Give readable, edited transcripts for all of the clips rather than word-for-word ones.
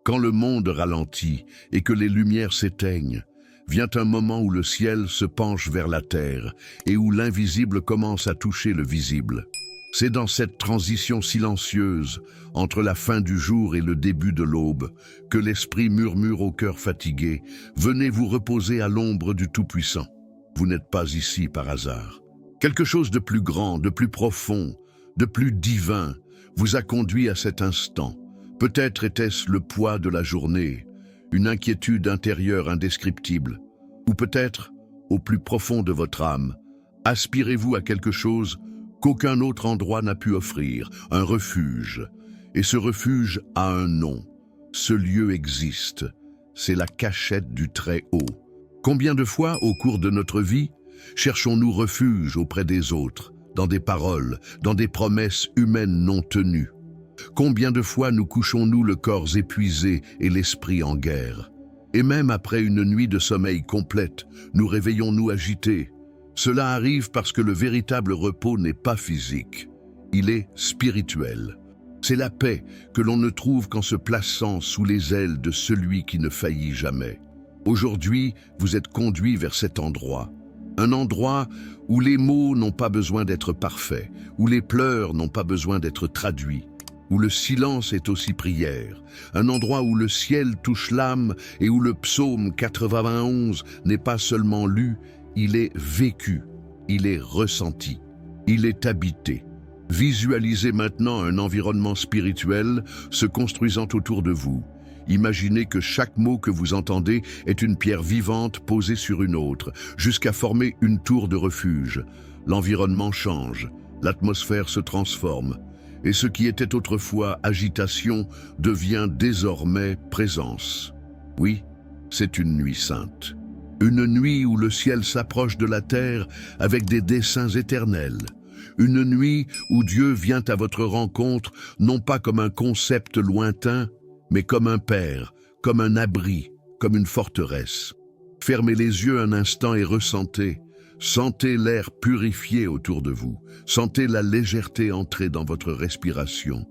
Quand le monde ralentit et que les lumières s'éteignent, vient un moment où le ciel se penche vers la terre et où l'invisible commence à toucher le visible. C'est dans cette transition silencieuse, entre la fin du jour et le début de l'aube, que l'esprit murmure au cœur fatigué, « Venez vous reposer à l'ombre du Tout-Puissant ». Vous n'êtes pas ici par hasard. Quelque chose de plus grand, de plus profond, de plus divin vous a conduit à cet instant. Peut-être était-ce le poids de la journée, une inquiétude intérieure indescriptible, ou peut-être, au plus profond de votre âme, aspirez-vous à quelque chose qu'aucun autre endroit n'a pu offrir, un refuge. Et ce refuge a un nom. Ce lieu existe. C'est la cachette du Très-Haut. Combien de fois, au cours de notre vie, cherchons-nous refuge auprès des autres, dans des paroles, dans des promesses humaines non tenues? Combien de fois nous couchons-nous le corps épuisé et l'esprit en guerre? Et même après une nuit de sommeil complète, nous réveillons-nous agités. Cela arrive parce que le véritable repos n'est pas physique, il est spirituel. C'est la paix que l'on ne trouve qu'en se plaçant sous les ailes de celui qui ne faillit jamais. Aujourd'hui, vous êtes conduits vers cet endroit. Un endroit où les mots n'ont pas besoin d'être parfaits, où les pleurs n'ont pas besoin d'être traduits, où le silence est aussi prière, un endroit où le ciel touche l'âme et où le psaume 91 n'est pas seulement lu, il est vécu, il est ressenti, il est habité. Visualisez maintenant un environnement spirituel se construisant autour de vous. Imaginez que chaque mot que vous entendez est une pierre vivante posée sur une autre, jusqu'à former une tour de refuge. L'environnement change, l'atmosphère se transforme. Et ce qui était autrefois agitation devient désormais présence. Oui, c'est une nuit sainte. Une nuit où le ciel s'approche de la terre avec des desseins éternels. Une nuit où Dieu vient à votre rencontre non pas comme un concept lointain, mais comme un père, comme un abri, comme une forteresse. Fermez les yeux un instant et ressentez. Sentez l'air purifié autour de vous. Sentez la légèreté entrer dans votre respiration.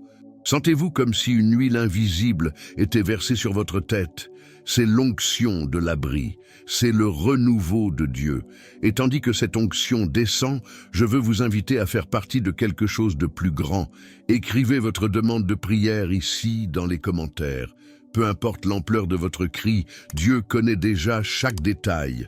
Sentez-vous comme si une huile invisible était versée sur votre tête. C'est l'onction de l'abri, c'est le renouveau de Dieu. Et tandis que cette onction descend, je veux vous inviter à faire partie de quelque chose de plus grand. Écrivez votre demande de prière ici dans les commentaires. Peu importe l'ampleur de votre cri, Dieu connaît déjà chaque détail.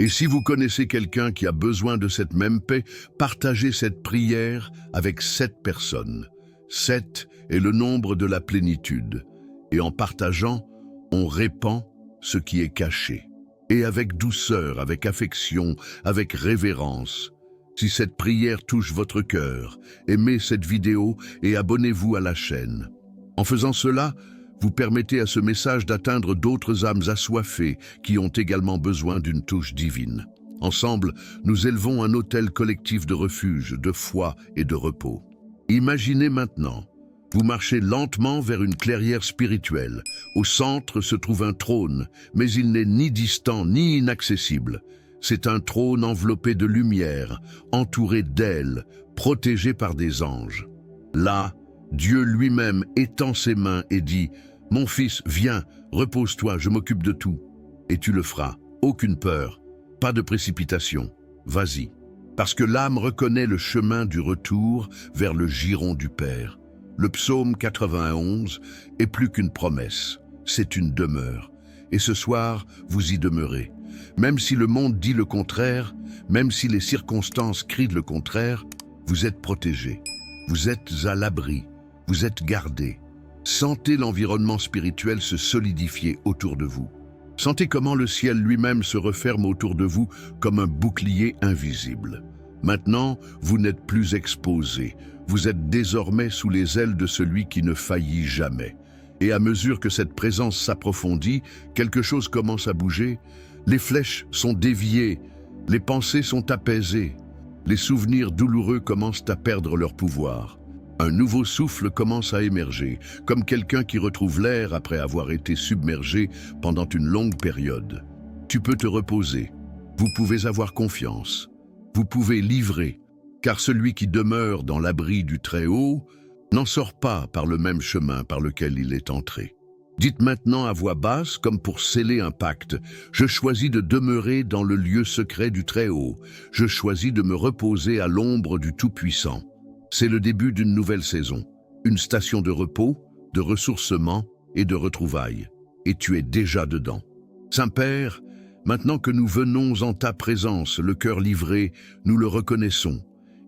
Et si vous connaissez quelqu'un qui a besoin de cette même paix, partagez cette prière avec 7 personnes. 7 est le nombre de la plénitude. Et en partageant, on répand ce qui est caché. Et avec douceur, avec affection, avec révérence. Si cette prière touche votre cœur, aimez cette vidéo et abonnez-vous à la chaîne. En faisant cela, vous permettez à ce message d'atteindre d'autres âmes assoiffées qui ont également besoin d'une touche divine. Ensemble, nous élevons un autel collectif de refuge, de foi et de repos. Imaginez maintenant, vous marchez lentement vers une clairière spirituelle. Au centre se trouve un trône, mais il n'est ni distant ni inaccessible. C'est un trône enveloppé de lumière, entouré d'ailes, protégé par des anges. Là, Dieu lui-même étend ses mains et dit « Mon fils, viens, repose-toi, je m'occupe de tout. » Et tu le feras. Aucune peur, pas de précipitation. Vas-y. Parce que l'âme reconnaît le chemin du retour vers le giron du Père. Le psaume 91 est plus qu'une promesse, c'est une demeure. Et ce soir, vous y demeurez. Même si le monde dit le contraire, même si les circonstances crient le contraire, vous êtes protégés. Vous êtes à l'abri. Vous êtes gardés. Sentez l'environnement spirituel se solidifier autour de vous. Sentez comment le ciel lui-même se referme autour de vous comme un bouclier invisible. Maintenant, vous n'êtes plus exposés. Vous êtes désormais sous les ailes de celui qui ne faillit jamais. Et à mesure que cette présence s'approfondit, quelque chose commence à bouger. Les flèches sont déviées, les pensées sont apaisées. Les souvenirs douloureux commencent à perdre leur pouvoir. Un nouveau souffle commence à émerger, comme quelqu'un qui retrouve l'air après avoir été submergé pendant une longue période. Tu peux te reposer. Vous pouvez avoir confiance. Vous pouvez livrer, car celui qui demeure dans l'abri du Très-Haut n'en sort pas par le même chemin par lequel il est entré. Dites maintenant à voix basse, comme pour sceller un pacte, « Je choisis de demeurer dans le lieu secret du Très-Haut. Je choisis de me reposer à l'ombre du Tout-Puissant. » C'est le début d'une nouvelle saison, une station de repos, de ressourcement et de retrouvailles. Et tu es déjà dedans. Saint-Père, maintenant que nous venons en ta présence, le cœur livré, nous le reconnaissons.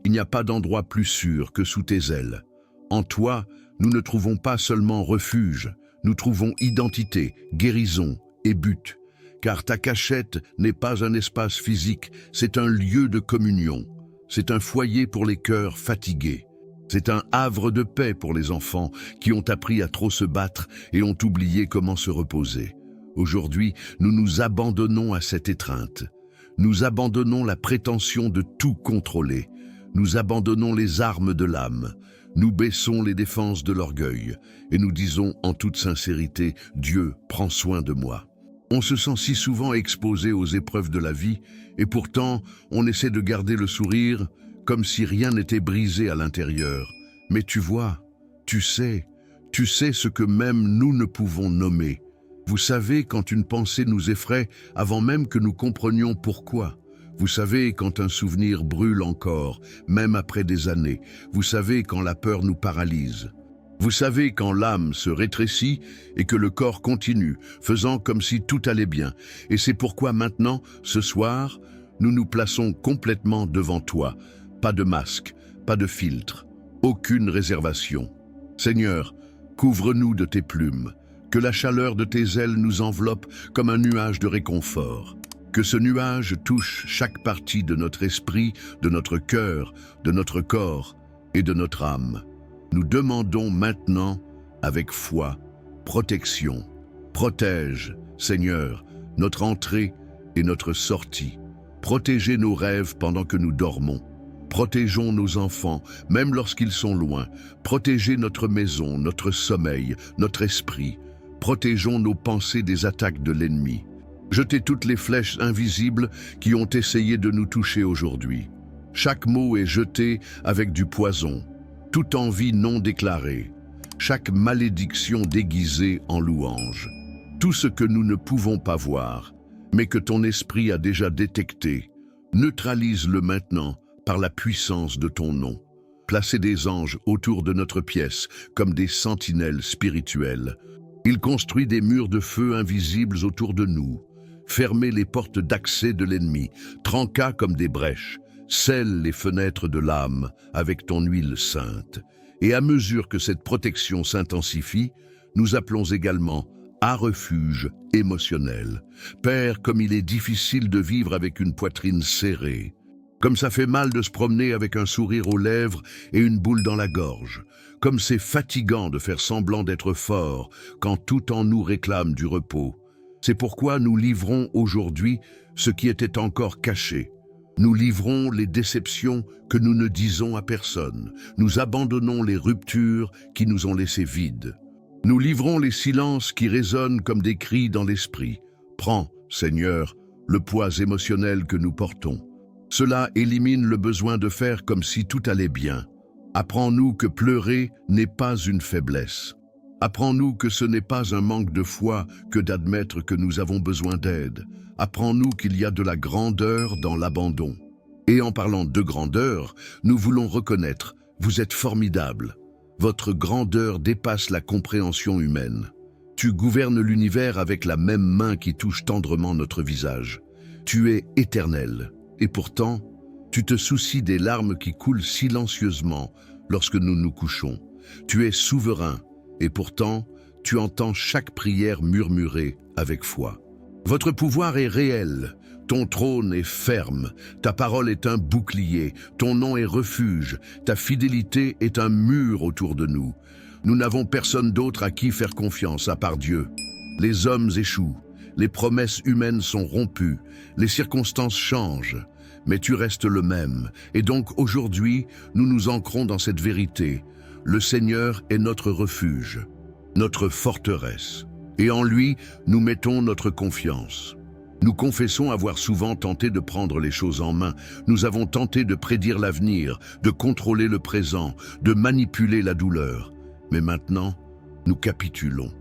Il n'y a pas d'endroit plus sûr que sous tes ailes. En toi, nous ne trouvons pas seulement refuge, nous trouvons identité, guérison et but. Car ta cachette n'est pas un espace physique, c'est un lieu de communion. C'est un foyer pour les cœurs fatigués. C'est un havre de paix pour les enfants qui ont appris à trop se battre et ont oublié comment se reposer. Aujourd'hui, nous nous abandonnons à cette étreinte. Nous abandonnons la prétention de tout contrôler. Nous abandonnons les armes de l'âme. Nous baissons les défenses de l'orgueil et nous disons en toute sincérité, « Dieu, prends soin de moi ». On se sent si souvent exposé aux épreuves de la vie et pourtant on essaie de garder le sourire comme si rien n'était brisé à l'intérieur. Mais tu vois, tu sais ce que même nous ne pouvons nommer. Vous savez quand une pensée nous effraie avant même que nous comprenions pourquoi. Vous savez quand un souvenir brûle encore, même après des années. Vous savez quand la peur nous paralyse. Vous savez quand l'âme se rétrécit et que le corps continue, faisant comme si tout allait bien. Et c'est pourquoi maintenant, ce soir, nous nous plaçons complètement devant toi. Pas de masque, pas de filtre, aucune réservation. Seigneur, couvre-nous de tes plumes. Que la chaleur de tes ailes nous enveloppe comme un nuage de réconfort. Que ce nuage touche chaque partie de notre esprit, de notre cœur, de notre corps et de notre âme. Nous demandons maintenant, avec foi, protection. Protège, Seigneur, notre entrée et notre sortie. Protégez nos rêves pendant que nous dormons. Protégeons nos enfants, même lorsqu'ils sont loin. Protégez notre maison, notre sommeil, notre esprit. Protégeons nos pensées des attaques de l'ennemi. Jetez toutes les flèches invisibles qui ont essayé de nous toucher aujourd'hui. Chaque mot est jeté avec du poison. Toute envie non déclarée, chaque malédiction déguisée en louange, tout ce que nous ne pouvons pas voir, mais que ton esprit a déjà détecté, neutralise-le maintenant par la puissance de ton nom. Placez des anges autour de notre pièce comme des sentinelles spirituelles. Il construit des murs de feu invisibles autour de nous. Fermez les portes d'accès de l'ennemi, tranca comme des brèches. Scelle les fenêtres de l'âme avec ton huile sainte. Et à mesure que cette protection s'intensifie, nous appelons également à refuge émotionnel. Père, comme il est difficile de vivre avec une poitrine serrée, comme ça fait mal de se promener avec un sourire aux lèvres et une boule dans la gorge, comme c'est fatigant de faire semblant d'être fort quand tout en nous réclame du repos. C'est pourquoi nous livrons aujourd'hui ce qui était encore caché. Nous livrons les déceptions que nous ne disons à personne. Nous abandonnons les ruptures qui nous ont laissés vides. Nous livrons les silences qui résonnent comme des cris dans l'esprit. Prends, Seigneur, le poids émotionnel que nous portons. Cela élimine le besoin de faire comme si tout allait bien. Apprends-nous que pleurer n'est pas une faiblesse. Apprends-nous que ce n'est pas un manque de foi que d'admettre que nous avons besoin d'aide. Apprends-nous qu'il y a de la grandeur dans l'abandon. Et en parlant de grandeur, nous voulons reconnaître, vous êtes formidable. Votre grandeur dépasse la compréhension humaine. Tu gouvernes l'univers avec la même main qui touche tendrement notre visage. Tu es éternel. Et pourtant, tu te soucies des larmes qui coulent silencieusement lorsque nous nous couchons. Tu es souverain. Et pourtant, tu entends chaque prière murmurée avec foi. Votre pouvoir est réel, ton trône est ferme, ta parole est un bouclier, ton nom est refuge, ta fidélité est un mur autour de nous. Nous n'avons personne d'autre à qui faire confiance à part Dieu. Les hommes échouent, les promesses humaines sont rompues, les circonstances changent, mais tu restes le même. Et donc aujourd'hui, nous nous ancrons dans cette vérité. Le Seigneur est notre refuge, notre forteresse, et en lui, nous mettons notre confiance. Nous confessons avoir souvent tenté de prendre les choses en main. Nous avons tenté de prédire l'avenir, de contrôler le présent, de manipuler la douleur. Mais maintenant, nous capitulons.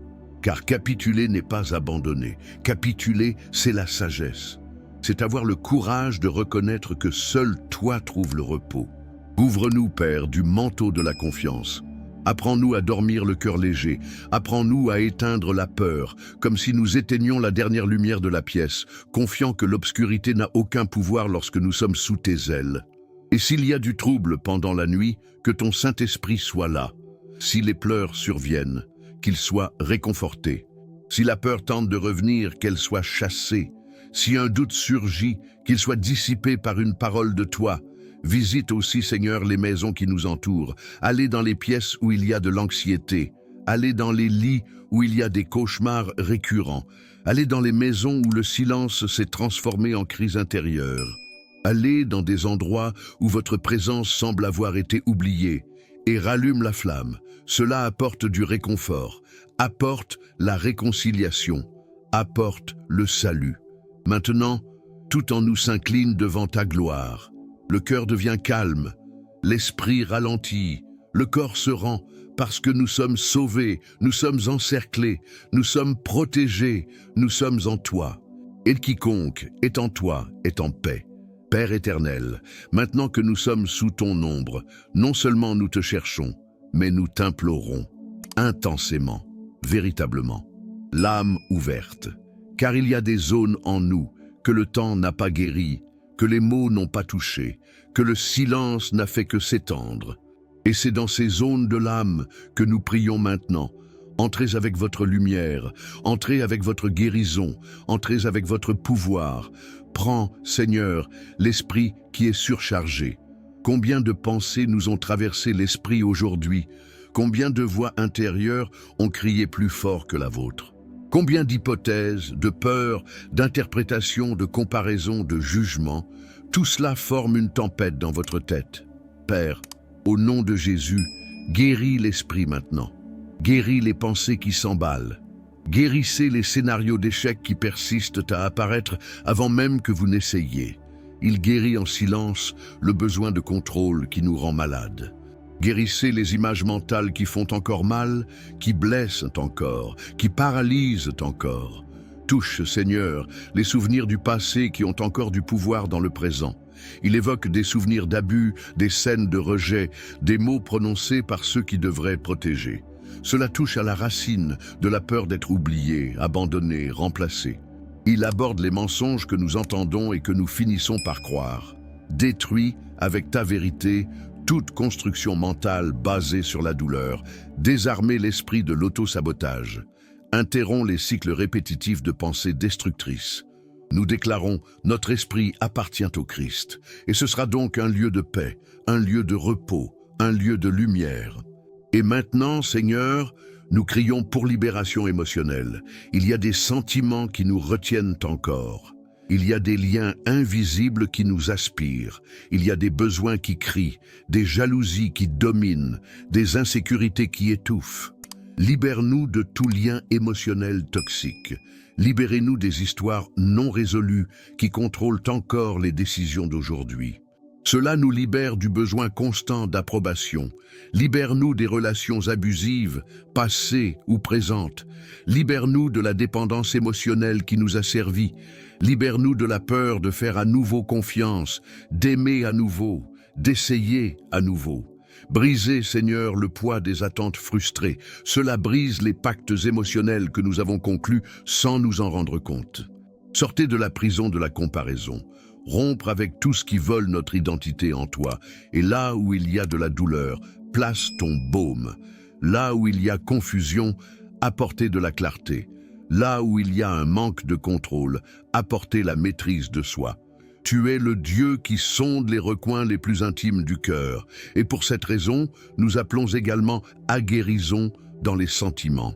Car capituler n'est pas abandonner. Capituler, c'est la sagesse. C'est avoir le courage de reconnaître que seul toi trouves le repos. Couvre-nous, Père, du manteau de la confiance. Apprends-nous à dormir le cœur léger. Apprends-nous à éteindre la peur, comme si nous éteignions la dernière lumière de la pièce, confiant que l'obscurité n'a aucun pouvoir lorsque nous sommes sous tes ailes. Et s'il y a du trouble pendant la nuit, que ton Saint-Esprit soit là. Si les pleurs surviennent, qu'ils soient réconfortés. Si la peur tente de revenir, qu'elle soit chassée. Si un doute surgit, qu'il soit dissipé par une parole de toi. Visite aussi, Seigneur, les maisons qui nous entourent. Allez dans les pièces où il y a de l'anxiété. Allez dans les lits où il y a des cauchemars récurrents. Allez dans les maisons où le silence s'est transformé en crise intérieure. Allez dans des endroits où votre présence semble avoir été oubliée et rallume la flamme. Cela apporte du réconfort, apporte la réconciliation, apporte le salut. Maintenant, tout en nous s'incline devant ta gloire. Le cœur devient calme, l'esprit ralentit, le corps se rend parce que nous sommes sauvés, nous sommes encerclés, nous sommes protégés, nous sommes en toi. Et quiconque est en toi est en paix. Père éternel, maintenant que nous sommes sous ton ombre, non seulement nous te cherchons, mais nous t'implorons, intensément, véritablement, l'âme ouverte. Car il y a des zones en nous que le temps n'a pas guéries, que les mots n'ont pas touché, que le silence n'a fait que s'étendre. Et c'est dans ces zones de l'âme que nous prions maintenant. Entrez avec votre lumière, entrez avec votre guérison, entrez avec votre pouvoir. Prends, Seigneur, l'esprit qui est surchargé. Combien de pensées nous ont traversé l'esprit aujourd'hui? Combien de voix intérieures ont crié plus fort que la vôtre? Combien d'hypothèses, de peurs, d'interprétations, de comparaisons, de jugements, tout cela forme une tempête dans votre tête. Père, au nom de Jésus, guéris l'esprit maintenant. Guéris les pensées qui s'emballent. Guérissez les scénarios d'échecs qui persistent à apparaître avant même que vous n'essayiez. Il guérit en silence le besoin de contrôle qui nous rend malades. Guérissez les images mentales qui font encore mal, qui blessent encore, qui paralysent encore. Touche, Seigneur, les souvenirs du passé qui ont encore du pouvoir dans le présent. Il évoque des souvenirs d'abus, des scènes de rejet, des mots prononcés par ceux qui devraient protéger. Cela touche à la racine de la peur d'être oublié, abandonné, remplacé. Il aborde les mensonges que nous entendons et que nous finissons par croire. Détruis avec ta vérité toute construction mentale basée sur la douleur. Désarmez l'esprit de l'auto-sabotage. Interromps les cycles répétitifs de pensées destructrices. Nous déclarons « Notre esprit appartient au Christ » et ce sera donc un lieu de paix, un lieu de repos, un lieu de lumière. Et maintenant, Seigneur, nous crions pour libération émotionnelle. Il y a des sentiments qui nous retiennent encore. Il y a des liens invisibles qui nous aspirent. Il y a des besoins qui crient, des jalousies qui dominent, des insécurités qui étouffent. Libère-nous de tout lien émotionnel toxique. Libérez-nous des histoires non résolues qui contrôlent encore les décisions d'aujourd'hui. Cela nous libère du besoin constant d'approbation. Libère-nous des relations abusives, passées ou présentes. Libère-nous de la dépendance émotionnelle qui nous a servi. Libère-nous de la peur de faire à nouveau confiance, d'aimer à nouveau, d'essayer à nouveau. Brisez, Seigneur, le poids des attentes frustrées. Cela brise les pactes émotionnels que nous avons conclus sans nous en rendre compte. Sortez de la prison de la comparaison. Rompre avec tout ce qui vole notre identité en toi. Et là où il y a de la douleur, place ton baume. Là où il y a confusion, apportez de la clarté. Là où il y a un manque de contrôle, apportez la maîtrise de soi. Tu es le Dieu qui sonde les recoins les plus intimes du cœur. Et pour cette raison, nous appelons également à guérison dans les sentiments.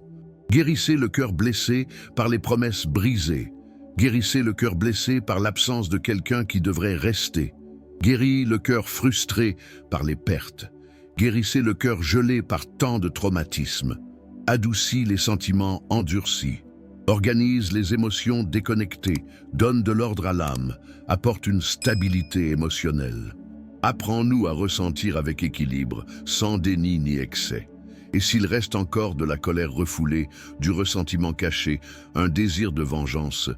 Guérissez le cœur blessé par les promesses brisées. Guérissez le cœur blessé par l'absence de quelqu'un qui devrait rester. Guéris le cœur frustré par les pertes. Guérissez le cœur gelé par tant de traumatismes. Adoucis les sentiments endurcis. Organise les émotions déconnectées, donne de l'ordre à l'âme, apporte une stabilité émotionnelle. Apprends-nous à ressentir avec équilibre, sans déni ni excès. Et s'il reste encore de la colère refoulée, du ressentiment caché, un désir de vengeance,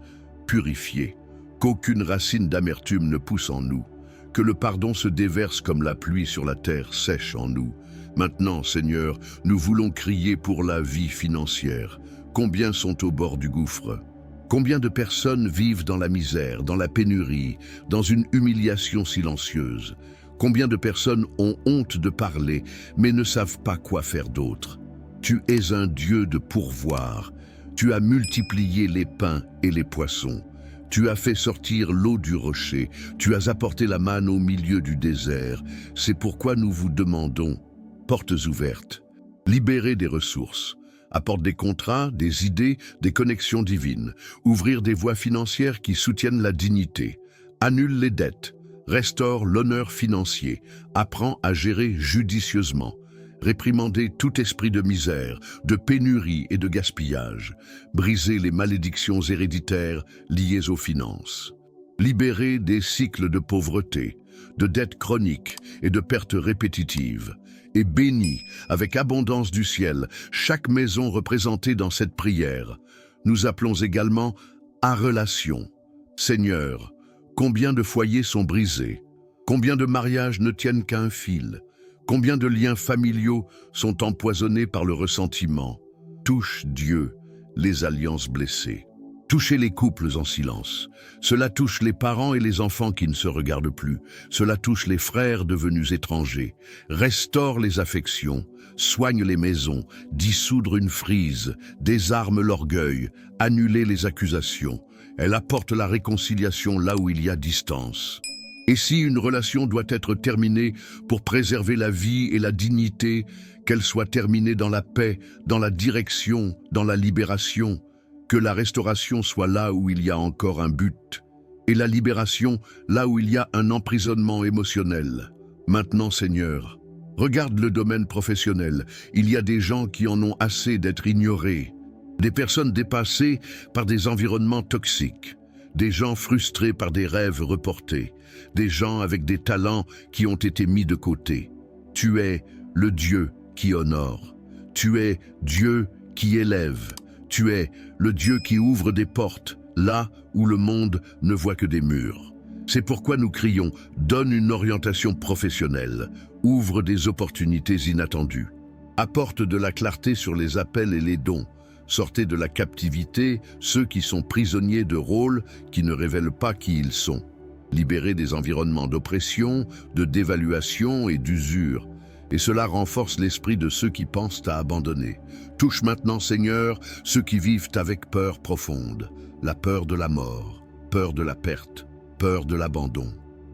purifié, qu'aucune racine d'amertume ne pousse en nous, que le pardon se déverse comme la pluie sur la terre sèche en nous. Maintenant, Seigneur, nous voulons crier pour la vie financière. Combien sont au bord du gouffre? Combien de personnes vivent dans la misère, dans la pénurie, dans une humiliation silencieuse? Combien de personnes ont honte de parler, mais ne savent pas quoi faire d'autre? Tu es un Dieu de pourvoir. Tu as multiplié les pains et les poissons. Tu as fait sortir l'eau du rocher. Tu as apporté la manne au milieu du désert. C'est pourquoi nous vous demandons, portes ouvertes, libérer des ressources, apporte des contrats, des idées, des connexions divines, ouvrir des voies financières qui soutiennent la dignité, annule les dettes, restaure l'honneur financier, apprend à gérer judicieusement, réprimander tout esprit de misère, de pénurie et de gaspillage, briser les malédictions héréditaires liées aux finances, libérer des cycles de pauvreté, de dettes chroniques et de pertes répétitives, et bénis avec abondance du ciel chaque maison représentée dans cette prière. Nous appelons également à relation. Seigneur, combien de foyers sont brisés? Combien de mariages ne tiennent qu'à un fil? Combien de liens familiaux sont empoisonnés par le ressentiment? Touche, Dieu, les alliances blessées. Touchez les couples en silence. Cela touche les parents et les enfants qui ne se regardent plus. Cela touche les frères devenus étrangers. Restaure les affections, soigne les maisons, dissoudre une frise, désarme l'orgueil, annuler les accusations. Elle apporte la réconciliation là où il y a distance. Et si une relation doit être terminée pour préserver la vie et la dignité, qu'elle soit terminée dans la paix, dans la direction, dans la libération. Que la restauration soit là où il y a encore un but, et la libération là où il y a un emprisonnement émotionnel. Maintenant, Seigneur, regarde le domaine professionnel. Il y a des gens qui en ont assez d'être ignorés, des personnes dépassées par des environnements toxiques, des gens frustrés par des rêves reportés, des gens avec des talents qui ont été mis de côté. Tu es le Dieu qui honore, tu es Dieu qui élève. Tu es le Dieu qui ouvre des portes, là où le monde ne voit que des murs. C'est pourquoi nous crions, donne une orientation professionnelle, ouvre des opportunités inattendues, apporte de la clarté sur les appels et les dons, sortez de la captivité ceux qui sont prisonniers de rôles qui ne révèlent pas qui ils sont, libérez des environnements d'oppression, de dévaluation et d'usure. Et cela renforce l'esprit de ceux qui pensent à abandonner. Touche maintenant, Seigneur, ceux qui vivent avec peur profonde, la peur de la mort, peur de la perte, peur de l'abandon,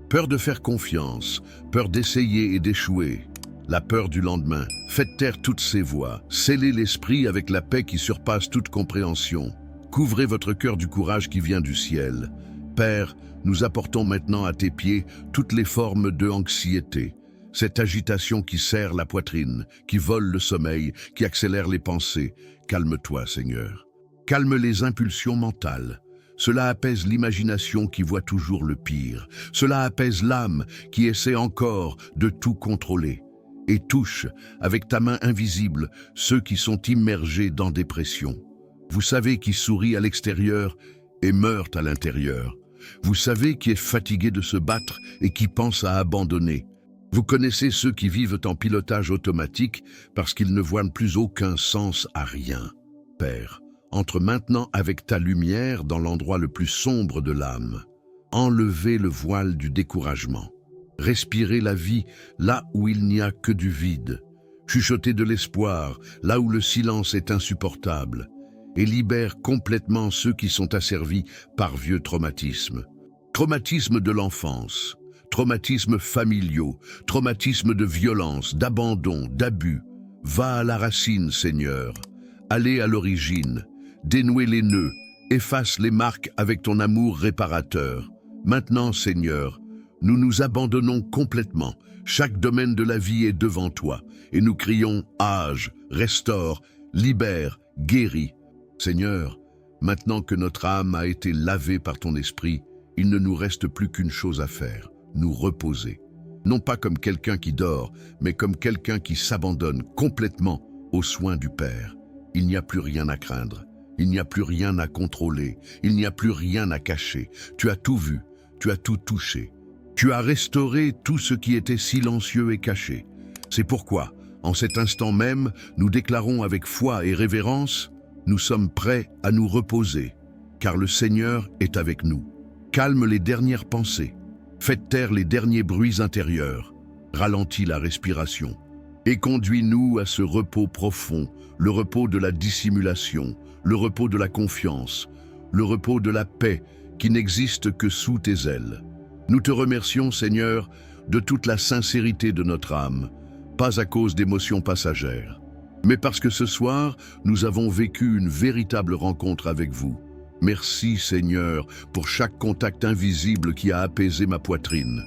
peur de faire confiance, peur d'essayer et d'échouer, la peur du lendemain. Faites taire toutes ces voix, scellez l'esprit avec la paix qui surpasse toute compréhension. Couvrez votre cœur du courage qui vient du ciel. Père, nous apportons maintenant à tes pieds toutes les formes de anxiété, cette agitation qui serre la poitrine, qui vole le sommeil, qui accélère les pensées. Calme-toi, Seigneur. Calme les impulsions mentales. Cela apaise l'imagination qui voit toujours le pire. Cela apaise l'âme qui essaie encore de tout contrôler. Et touche, avec ta main invisible, ceux qui sont immergés dans dépression. Vous savez qui sourit à l'extérieur et meurt à l'intérieur. Vous savez qui est fatigué de se battre et qui pense à abandonner. Vous connaissez ceux qui vivent en pilotage automatique parce qu'ils ne voient plus aucun sens à rien. Père, entre maintenant avec ta lumière dans l'endroit le plus sombre de l'âme. Enlevez le voile du découragement. Respirez la vie là où il n'y a que du vide. Chuchotez de l'espoir là où le silence est insupportable. Et libère complètement ceux qui sont asservis par vieux traumatismes. Traumatismes de l'enfance. Traumatismes familiaux, traumatismes de violence, d'abandon, d'abus. Va à la racine, Seigneur. Allez à l'origine. Dénouez les nœuds. Efface les marques avec ton amour réparateur. Maintenant, Seigneur, nous nous abandonnons complètement. Chaque domaine de la vie est devant toi. Et nous crions « Âge, restaure, libère, guéris ». Seigneur, maintenant que notre âme a été lavée par ton esprit, il ne nous reste plus qu'une chose à faire. Nous reposer. Non pas comme quelqu'un qui dort, mais comme quelqu'un qui s'abandonne complètement aux soins du Père. Il n'y a plus rien à craindre, il n'y a plus rien à contrôler, il n'y a plus rien à cacher. Tu as tout vu, tu as tout touché. Tu as restauré tout ce qui était silencieux et caché. C'est pourquoi, en cet instant même, nous déclarons avec foi et révérence, nous sommes prêts à nous reposer, car le Seigneur est avec nous. Calme les dernières pensées, faites taire les derniers bruits intérieurs, ralentis la respiration, et conduis-nous à ce repos profond, le repos de la dissimulation, le repos de la confiance, le repos de la paix qui n'existe que sous tes ailes. Nous te remercions, Seigneur, de toute la sincérité de notre âme, pas à cause d'émotions passagères, mais parce que ce soir, nous avons vécu une véritable rencontre avec vous. Merci, Seigneur, pour chaque contact invisible qui a apaisé ma poitrine,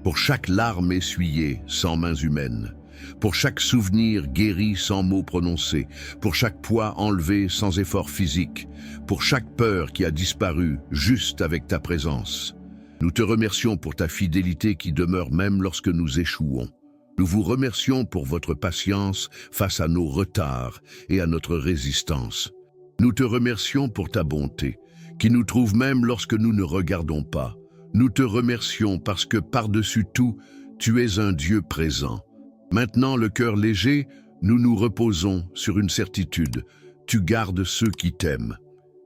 pour chaque larme essuyée sans mains humaines, pour chaque souvenir guéri sans mots prononcés, pour chaque poids enlevé sans effort physique, pour chaque peur qui a disparu juste avec ta présence. Nous te remercions pour ta fidélité qui demeure même lorsque nous échouons. Nous vous remercions pour votre patience face à nos retards et à notre résistance. Nous te remercions pour ta bonté, qui nous trouve même lorsque nous ne regardons pas. Nous te remercions parce que par-dessus tout, tu es un Dieu présent. Maintenant, le cœur léger, nous nous reposons sur une certitude. Tu gardes ceux qui t'aiment.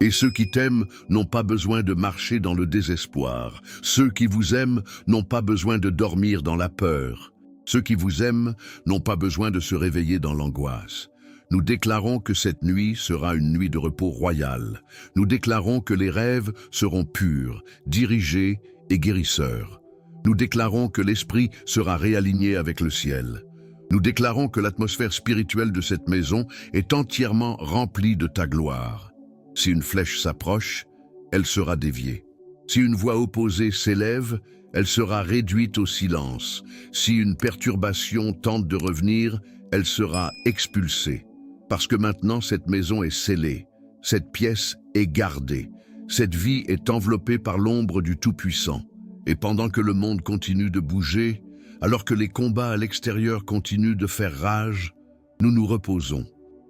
Et ceux qui t'aiment n'ont pas besoin de marcher dans le désespoir. Ceux qui vous aiment n'ont pas besoin de dormir dans la peur. Ceux qui vous aiment n'ont pas besoin de se réveiller dans l'angoisse. Nous déclarons que cette nuit sera une nuit de repos royal. Nous déclarons que les rêves seront purs, dirigés et guérisseurs. Nous déclarons que l'esprit sera réaligné avec le ciel. Nous déclarons que l'atmosphère spirituelle de cette maison est entièrement remplie de ta gloire. Si une flèche s'approche, elle sera déviée. Si une voix opposée s'élève, elle sera réduite au silence. Si une perturbation tente de revenir, elle sera expulsée. Parce que maintenant cette maison est scellée, cette pièce est gardée, cette vie est enveloppée par l'ombre du Tout-Puissant. Et pendant que le monde continue de bouger, alors que les combats à l'extérieur continuent de faire rage, nous nous reposons.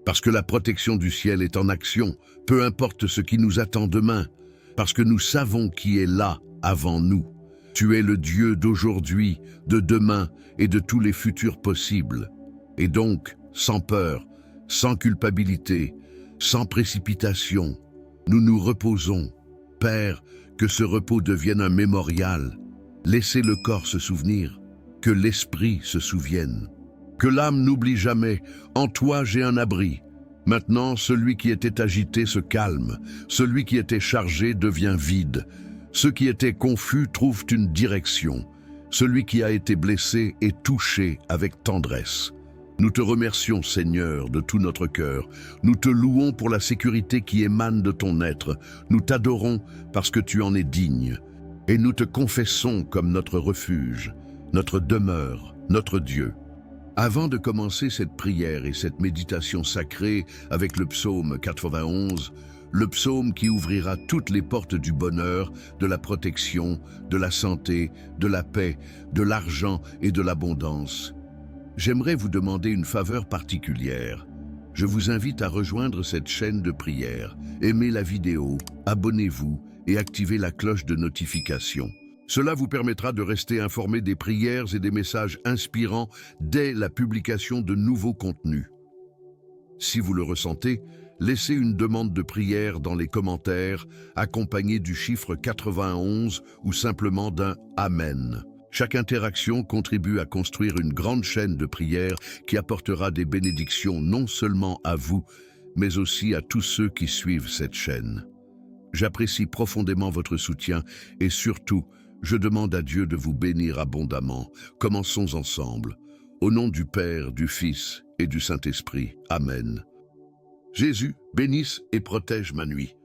Parce que la protection du ciel est en action, peu importe ce qui nous attend demain, parce que nous savons qui est là avant nous. Tu es le Dieu d'aujourd'hui, de demain et de tous les futurs possibles. Et donc, sans peur, sans culpabilité, sans précipitation, nous nous reposons. Père, que ce repos devienne un mémorial. Laissez le corps se souvenir, que l'esprit se souvienne. Que l'âme n'oublie jamais, en toi j'ai un abri. Maintenant, celui qui était agité se calme, celui qui était chargé devient vide. Ceux qui étaient confus trouvent une direction. Celui qui a été blessé est touché avec tendresse. Nous te remercions, Seigneur, de tout notre cœur. Nous te louons pour la sécurité qui émane de ton être. Nous t'adorons parce que tu en es digne. Et nous te confessons comme notre refuge, notre demeure, notre Dieu. Avant de commencer cette prière et cette méditation sacrée avec le psaume 91, le psaume qui ouvrira toutes les portes du bonheur, de la protection, de la santé, de la paix, de l'argent et de l'abondance, j'aimerais vous demander une faveur particulière. Je vous invite à rejoindre cette chaîne de prière, aimez la vidéo, abonnez-vous et activez la cloche de notification. Cela vous permettra de rester informé des prières et des messages inspirants dès la publication de nouveaux contenus. Si vous le ressentez, laissez une demande de prière dans les commentaires, accompagnée du chiffre 91 ou simplement d'un « Amen ». Chaque interaction contribue à construire une grande chaîne de prières qui apportera des bénédictions non seulement à vous, mais aussi à tous ceux qui suivent cette chaîne. J'apprécie profondément votre soutien et surtout, je demande à Dieu de vous bénir abondamment. Commençons ensemble. Au nom du Père, du Fils et du Saint-Esprit. Amen. Jésus, bénisse et protège ma nuit.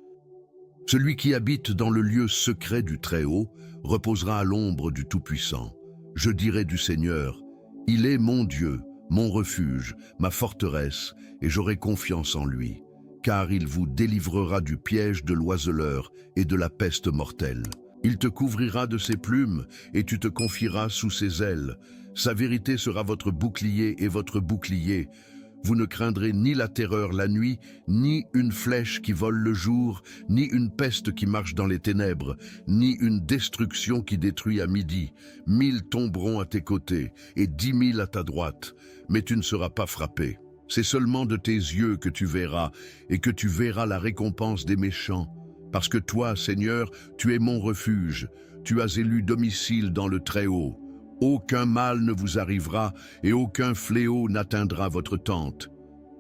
Celui qui habite dans le lieu secret du Très-Haut reposera à l'ombre du Tout-Puissant. Je dirai du Seigneur, il est mon Dieu, mon refuge, ma forteresse, et j'aurai confiance en lui, car il vous délivrera du piège de l'oiseleur et de la peste mortelle. Il te couvrira de ses plumes, et tu te confieras sous ses ailes. Sa vérité sera votre bouclier et votre bouclier. Vous ne craindrez ni la terreur la nuit, ni une flèche qui vole le jour, ni une peste qui marche dans les ténèbres, ni une destruction qui détruit à midi. 1000 tomberont à tes côtés et 10 000 à ta droite, mais tu ne seras pas frappé. C'est seulement de tes yeux que tu verras, et que tu verras la récompense des méchants. Parce que toi, Seigneur, tu es mon refuge, tu as élu domicile dans le Très-Haut. Aucun mal ne vous arrivera, et aucun fléau n'atteindra votre tente.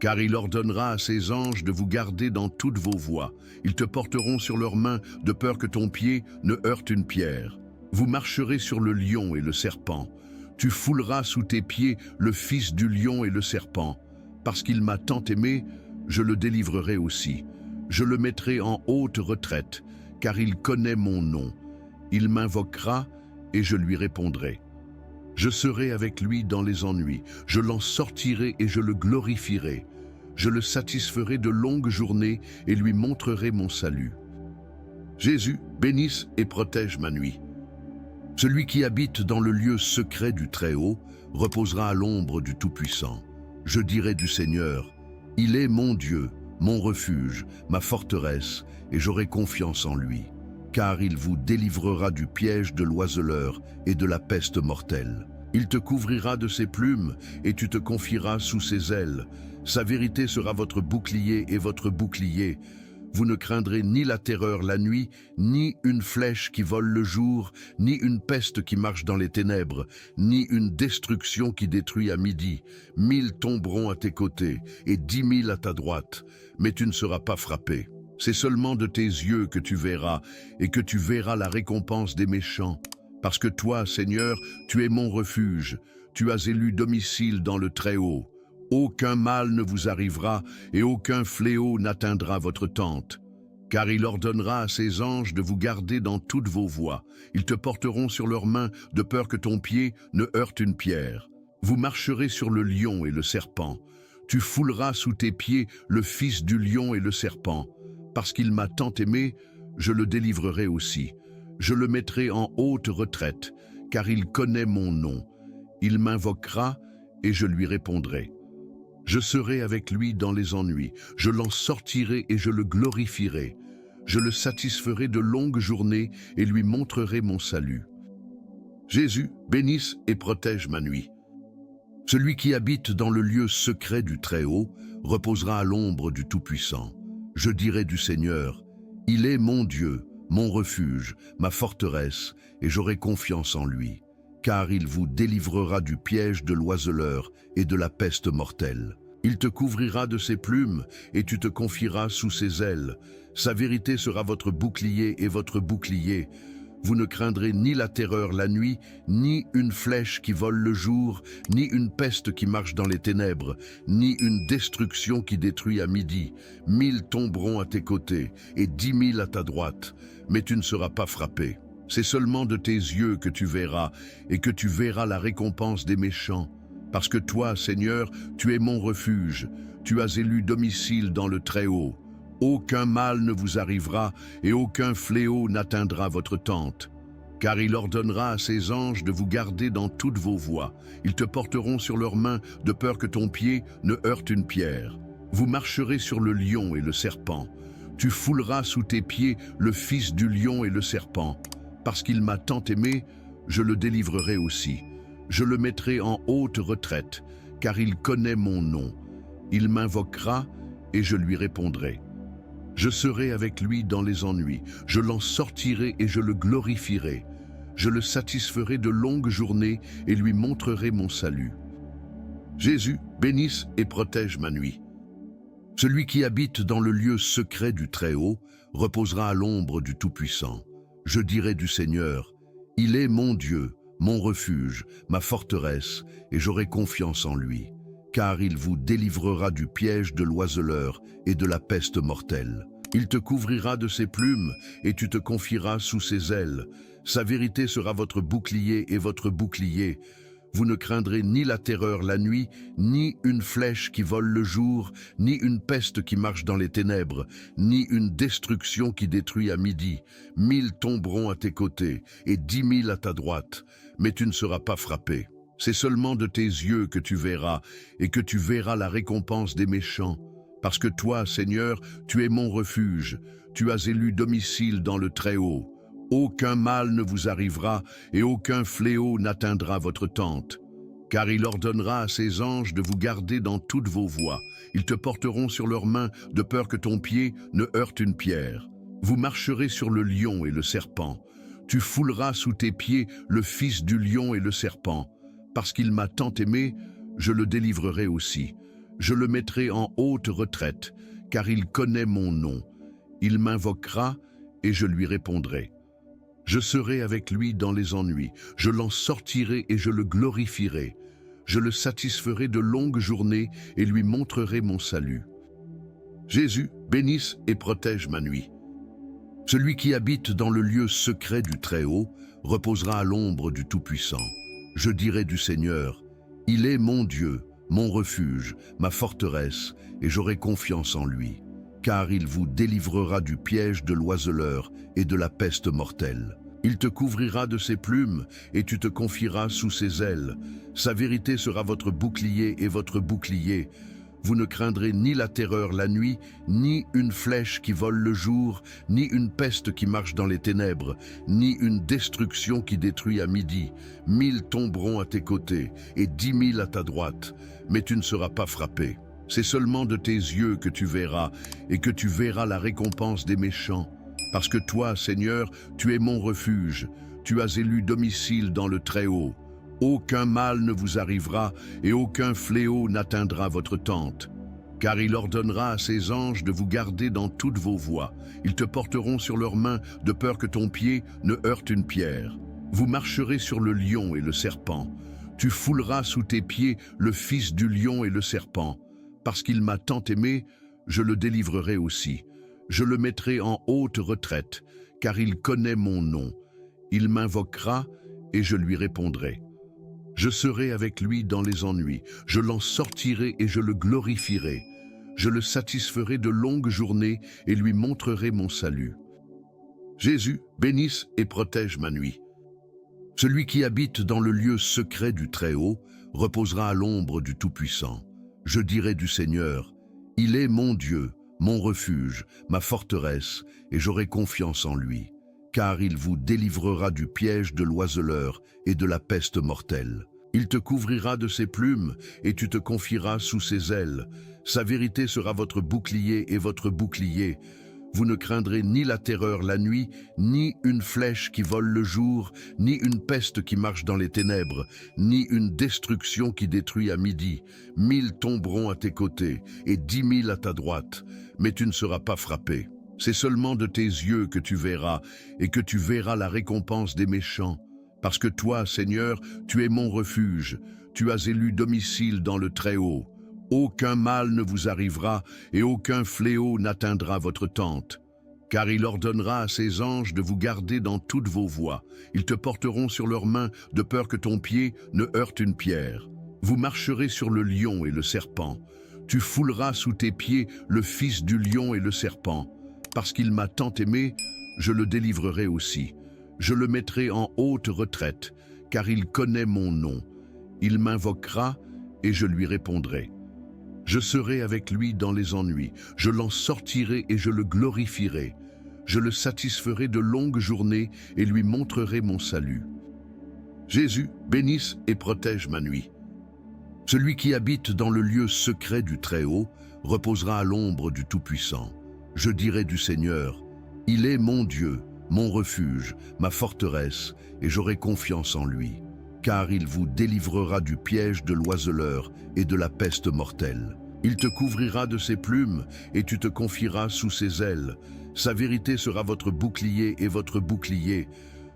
Car il ordonnera à ses anges de vous garder dans toutes vos voies. Ils te porteront sur leurs mains, de peur que ton pied ne heurte une pierre. Vous marcherez sur le lion et le serpent. Tu fouleras sous tes pieds le fils du lion et le serpent. Parce qu'il m'a tant aimé, je le délivrerai aussi. Je le mettrai en haute retraite, car il connaît mon nom. Il m'invoquera, et je lui répondrai. Je serai avec lui dans les ennuis, je l'en sortirai et je le glorifierai. Je le satisferai de longues journées et lui montrerai mon salut. Jésus, bénisse et protège ma nuit. Celui qui habite dans le lieu secret du Très-Haut reposera à l'ombre du Tout-Puissant. Je dirai du Seigneur, il est mon Dieu, mon refuge, ma forteresse, et j'aurai confiance en lui. Car il vous délivrera du piège de l'oiseleur et de la peste mortelle. Il te couvrira de ses plumes et tu te confieras sous ses ailes. Sa vérité sera votre bouclier et votre bouclier. Vous ne craindrez ni la terreur la nuit, ni une flèche qui vole le jour, ni une peste qui marche dans les ténèbres, ni une destruction qui détruit à midi. 1000 tomberont à tes côtés et 10 000 à ta droite, mais tu ne seras pas frappé. C'est seulement de tes yeux que tu verras, et que tu verras la récompense des méchants. Parce que toi, Seigneur, tu es mon refuge, tu as élu domicile dans le Très-Haut. Aucun mal ne vous arrivera, et aucun fléau n'atteindra votre tente. Car il ordonnera à ses anges de vous garder dans toutes vos voies. Ils te porteront sur leurs mains, de peur que ton pied ne heurte une pierre. Vous marcherez sur le lion et le serpent. Tu fouleras sous tes pieds le fils du lion et le serpent. Parce qu'il m'a tant aimé, je le délivrerai aussi. Je le mettrai en haute retraite, car il connaît mon nom. Il m'invoquera, et je lui répondrai. Je serai avec lui dans les ennuis, je l'en sortirai et je le glorifierai. Je le satisferai de longues journées et lui montrerai mon salut. Jésus, bénisse et protège ma nuit. Celui qui habite dans le lieu secret du Très-Haut reposera à l'ombre du Tout-Puissant. Je dirai du Seigneur, il est mon Dieu, mon refuge, ma forteresse, et j'aurai confiance en lui. Car il vous délivrera du piège de l'oiseleur et de la peste mortelle. Il te couvrira de ses plumes, et tu te confieras sous ses ailes. Sa vérité sera votre bouclier et votre bouclier. Vous ne craindrez ni la terreur la nuit, ni une flèche qui vole le jour, ni une peste qui marche dans les ténèbres, ni une destruction qui détruit à midi. 1000 tomberont à tes côtés et 10 000 à ta droite, mais tu ne seras pas frappé. C'est seulement de tes yeux que tu verras, et que tu verras la récompense des méchants. Parce que toi, Seigneur, tu es mon refuge, tu as élu domicile dans le Très-Haut. Aucun mal ne vous arrivera, et aucun fléau n'atteindra votre tente. Car il ordonnera à ses anges de vous garder dans toutes vos voies. Ils te porteront sur leurs mains, de peur que ton pied ne heurte une pierre. Vous marcherez sur le lion et le serpent. Tu fouleras sous tes pieds le fils du lion et le serpent. Parce qu'il m'a tant aimé, je le délivrerai aussi. Je le mettrai en haute retraite, car il connaît mon nom. Il m'invoquera, et je lui répondrai. Je serai avec lui dans les ennuis, je l'en sortirai et je le glorifierai. Je le satisferai de longues journées et lui montrerai mon salut. Jésus, bénisse et protège ma nuit. Celui qui habite dans le lieu secret du Très-Haut reposera à l'ombre du Tout-Puissant. Je dirai du Seigneur, il est mon Dieu, mon refuge, ma forteresse, et j'aurai confiance en lui. Car il vous délivrera du piège de l'oiseleur et de la peste mortelle. Il te couvrira de ses plumes, et tu te confieras sous ses ailes. Sa vérité sera votre bouclier et votre bouclier. Vous ne craindrez ni la terreur la nuit, ni une flèche qui vole le jour, ni une peste qui marche dans les ténèbres, ni une destruction qui détruit à midi. 1000 tomberont à tes côtés, et 10 000 à ta droite, mais tu ne seras pas frappé. C'est seulement de tes yeux que tu verras, et que tu verras la récompense des méchants. Parce que toi, Seigneur, tu es mon refuge, tu as élu domicile dans le Très-Haut. Aucun mal ne vous arrivera, et aucun fléau n'atteindra votre tente. Car il ordonnera à ses anges de vous garder dans toutes vos voies. Ils te porteront sur leurs mains, de peur que ton pied ne heurte une pierre. Vous marcherez sur le lion et le serpent. Tu fouleras sous tes pieds le fils du lion et le serpent. Parce qu'il m'a tant aimé, je le délivrerai aussi. Je le mettrai en haute retraite, car il connaît mon nom. Il m'invoquera et je lui répondrai. Je serai avec lui dans les ennuis, je l'en sortirai et je le glorifierai. Je le satisferai de longues journées et lui montrerai mon salut. Jésus, bénisse et protège ma nuit. Celui qui habite dans le lieu secret du Très-Haut reposera à l'ombre du Tout-Puissant. Je dirai du Seigneur, il est mon Dieu, mon refuge, ma forteresse, et j'aurai confiance en lui. Car il vous délivrera du piège de l'oiseleur et de la peste mortelle. Il te couvrira de ses plumes et tu te confieras sous ses ailes. Sa vérité sera votre bouclier et votre bouclier. Vous ne craindrez ni la terreur la nuit, ni une flèche qui vole le jour, ni une peste qui marche dans les ténèbres, ni une destruction qui détruit à midi. 1000 tomberont à tes côtés et 10 000 à ta droite, mais tu ne seras pas frappé. C'est seulement de tes yeux que tu verras, et que tu verras la récompense des méchants. Parce que toi, Seigneur, tu es mon refuge, tu as élu domicile dans le Très-Haut. Aucun mal ne vous arrivera, et aucun fléau n'atteindra votre tente. Car il ordonnera à ses anges de vous garder dans toutes vos voies. Ils te porteront sur leurs mains, de peur que ton pied ne heurte une pierre. Vous marcherez sur le lion et le serpent. Tu fouleras sous tes pieds le fils du lion et le serpent. Parce qu'il m'a tant aimé, je le délivrerai aussi. Je le mettrai en haute retraite, car il connaît mon nom. Il m'invoquera et je lui répondrai. Je serai avec lui dans les ennuis, je l'en sortirai et je le glorifierai. Je le satisferai de longues journées et lui montrerai mon salut. Jésus, bénisse et protège ma nuit. Celui qui habite dans le lieu secret du Très-Haut reposera à l'ombre du Tout-Puissant. Je dirai du Seigneur, il est mon Dieu, mon refuge, ma forteresse, et j'aurai confiance en lui. Car il vous délivrera du piège de l'oiseleur et de la peste mortelle. Il te couvrira de ses plumes et tu te confieras sous ses ailes. Sa vérité sera votre bouclier et votre bouclier. Vous ne craindrez ni la terreur la nuit, ni une flèche qui vole le jour, ni une peste qui marche dans les ténèbres, ni une destruction qui détruit à midi. 1000 tomberont à tes côtés et 10 000 à ta droite, mais tu ne seras pas frappé. C'est seulement de tes yeux que tu verras, et que tu verras la récompense des méchants. Parce que toi, Seigneur, tu es mon refuge, tu as élu domicile dans le Très-Haut. Aucun mal ne vous arrivera, et aucun fléau n'atteindra votre tente. Car il ordonnera à ses anges de vous garder dans toutes vos voies. Ils te porteront sur leurs mains, de peur que ton pied ne heurte une pierre. Vous marcherez sur le lion et le serpent. Tu fouleras sous tes pieds le fils du lion et le serpent. Parce qu'il m'a tant aimé, je le délivrerai aussi. Je le mettrai en haute retraite, car il connaît mon nom. Il m'invoquera et je lui répondrai. Je serai avec lui dans les ennuis, je l'en sortirai et je le glorifierai. Je le satisferai de longues journées et lui montrerai mon salut. Jésus, bénisse et protège ma nuit. Celui qui habite dans le lieu secret du Très-Haut reposera à l'ombre du Tout-Puissant. Je dirai du Seigneur, il est mon Dieu, mon refuge, ma forteresse, et j'aurai confiance en lui. Car il vous délivrera du piège de l'oiseleur et de la peste mortelle. Il te couvrira de ses plumes et tu te confieras sous ses ailes. Sa vérité sera votre bouclier et votre bouclier.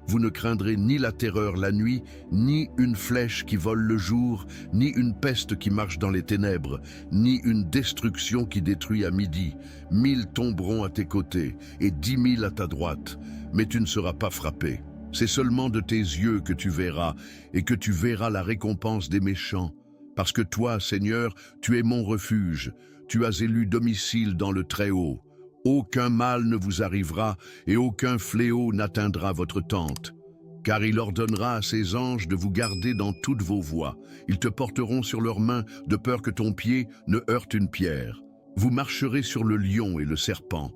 Vous ne craindrez ni la terreur la nuit, ni une flèche qui vole le jour, ni une peste qui marche dans les ténèbres, ni une destruction qui détruit à midi. 1000 tomberont à tes côtés et 10 000 à ta droite, mais tu ne seras pas frappé. C'est seulement de tes yeux que tu verras, et que tu verras la récompense des méchants. Parce que toi, Seigneur, tu es mon refuge, tu as élu domicile dans le Très-Haut. Aucun mal ne vous arrivera, et aucun fléau n'atteindra votre tente. Car il ordonnera à ses anges de vous garder dans toutes vos voies. Ils te porteront sur leurs mains, de peur que ton pied ne heurte une pierre. Vous marcherez sur le lion et le serpent.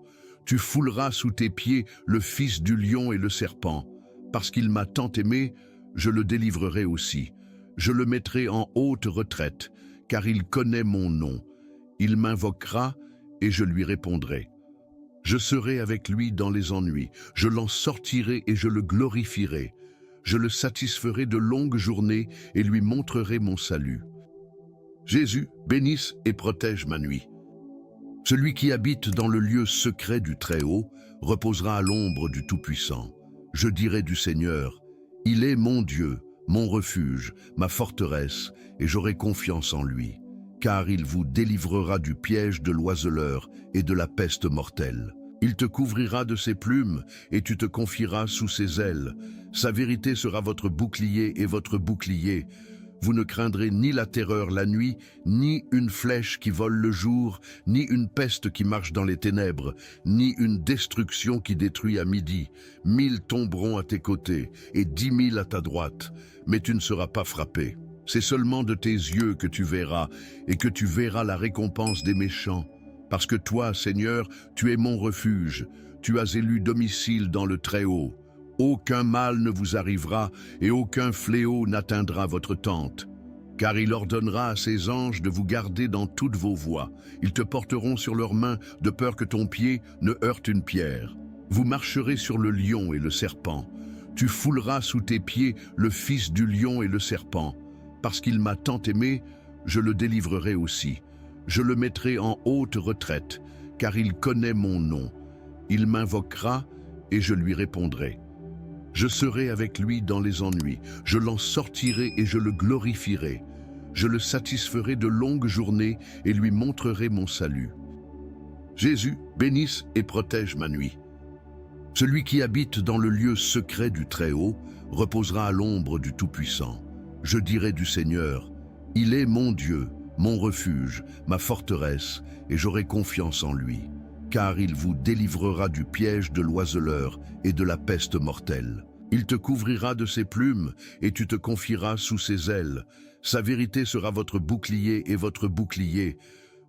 Tu fouleras sous tes pieds le fils du lion et le serpent. Parce qu'il m'a tant aimé, je le délivrerai aussi. Je le mettrai en haute retraite, car il connaît mon nom. Il m'invoquera et je lui répondrai. Je serai avec lui dans les ennuis, je l'en sortirai et je le glorifierai. Je le satisferai de longues journées et lui montrerai mon salut. Jésus, bénisse et protège ma nuit. Celui qui habite dans le lieu secret du Très-Haut reposera à l'ombre du Tout-Puissant. Je dirai du Seigneur, il est mon Dieu, mon refuge, ma forteresse, et j'aurai confiance en lui. Car il vous délivrera du piège de l'oiseleur et de la peste mortelle. Il te couvrira de ses plumes et tu te confieras sous ses ailes. Sa vérité sera votre bouclier et votre bouclier. Vous ne craindrez ni la terreur la nuit, ni une flèche qui vole le jour, ni une peste qui marche dans les ténèbres, ni une destruction qui détruit à midi. 1000 tomberont à tes côtés et 10 000 à ta droite, mais tu ne seras pas frappé. C'est seulement de tes yeux que tu verras, et que tu verras la récompense des méchants. Parce que toi, Seigneur, tu es mon refuge, tu as élu domicile dans le Très-Haut. Aucun mal ne vous arrivera, et aucun fléau n'atteindra votre tente. Car il ordonnera à ses anges de vous garder dans toutes vos voies. Ils te porteront sur leurs mains, de peur que ton pied ne heurte une pierre. Vous marcherez sur le lion et le serpent. Tu fouleras sous tes pieds le fils du lion et le serpent. Parce qu'il m'a tant aimé, je le délivrerai aussi. Je le mettrai en haute retraite, car il connaît mon nom. Il m'invoquera et je lui répondrai. Je serai avec lui dans les ennuis, je l'en sortirai et je le glorifierai. Je le satisferai de longues journées et lui montrerai mon salut. Jésus, bénisse et protège ma nuit. Celui qui habite dans le lieu secret du Très-Haut reposera à l'ombre du Tout-Puissant. Je dirai du Seigneur, il est mon Dieu, mon refuge, ma forteresse, et j'aurai confiance en lui. Car il vous délivrera du piège de l'oiseleur et de la peste mortelle. Il te couvrira de ses plumes et tu te confieras sous ses ailes. Sa vérité sera votre bouclier et votre bouclier.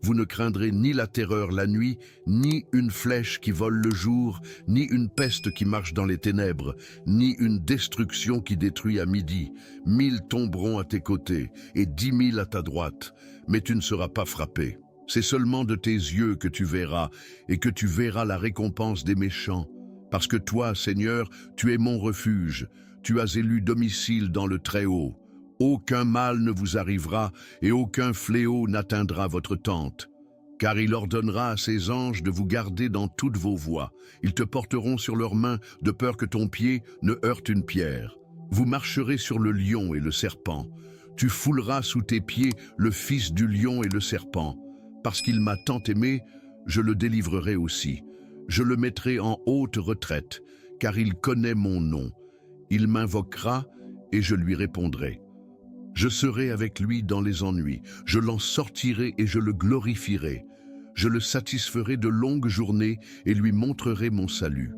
Vous ne craindrez ni la terreur la nuit, ni une flèche qui vole le jour, ni une peste qui marche dans les ténèbres, ni une destruction qui détruit à midi. 1000 tomberont à tes côtés et 10 000 à ta droite, mais tu ne seras pas frappé. C'est seulement de tes yeux que tu verras, et que tu verras la récompense des méchants. Parce que toi, Seigneur, tu es mon refuge, tu as élu domicile dans le Très-Haut. Aucun mal ne vous arrivera, et aucun fléau n'atteindra votre tente. Car il ordonnera à ses anges de vous garder dans toutes vos voies. Ils te porteront sur leurs mains, de peur que ton pied ne heurte une pierre. Vous marcherez sur le lion et le serpent. Tu fouleras sous tes pieds le fils du lion et le serpent. Parce qu'il m'a tant aimé, je le délivrerai aussi. Je le mettrai en haute retraite, car il connaît mon nom. Il m'invoquera et je lui répondrai. Je serai avec lui dans les ennuis, je l'en sortirai et je le glorifierai. Je le satisferai de longues journées et lui montrerai mon salut.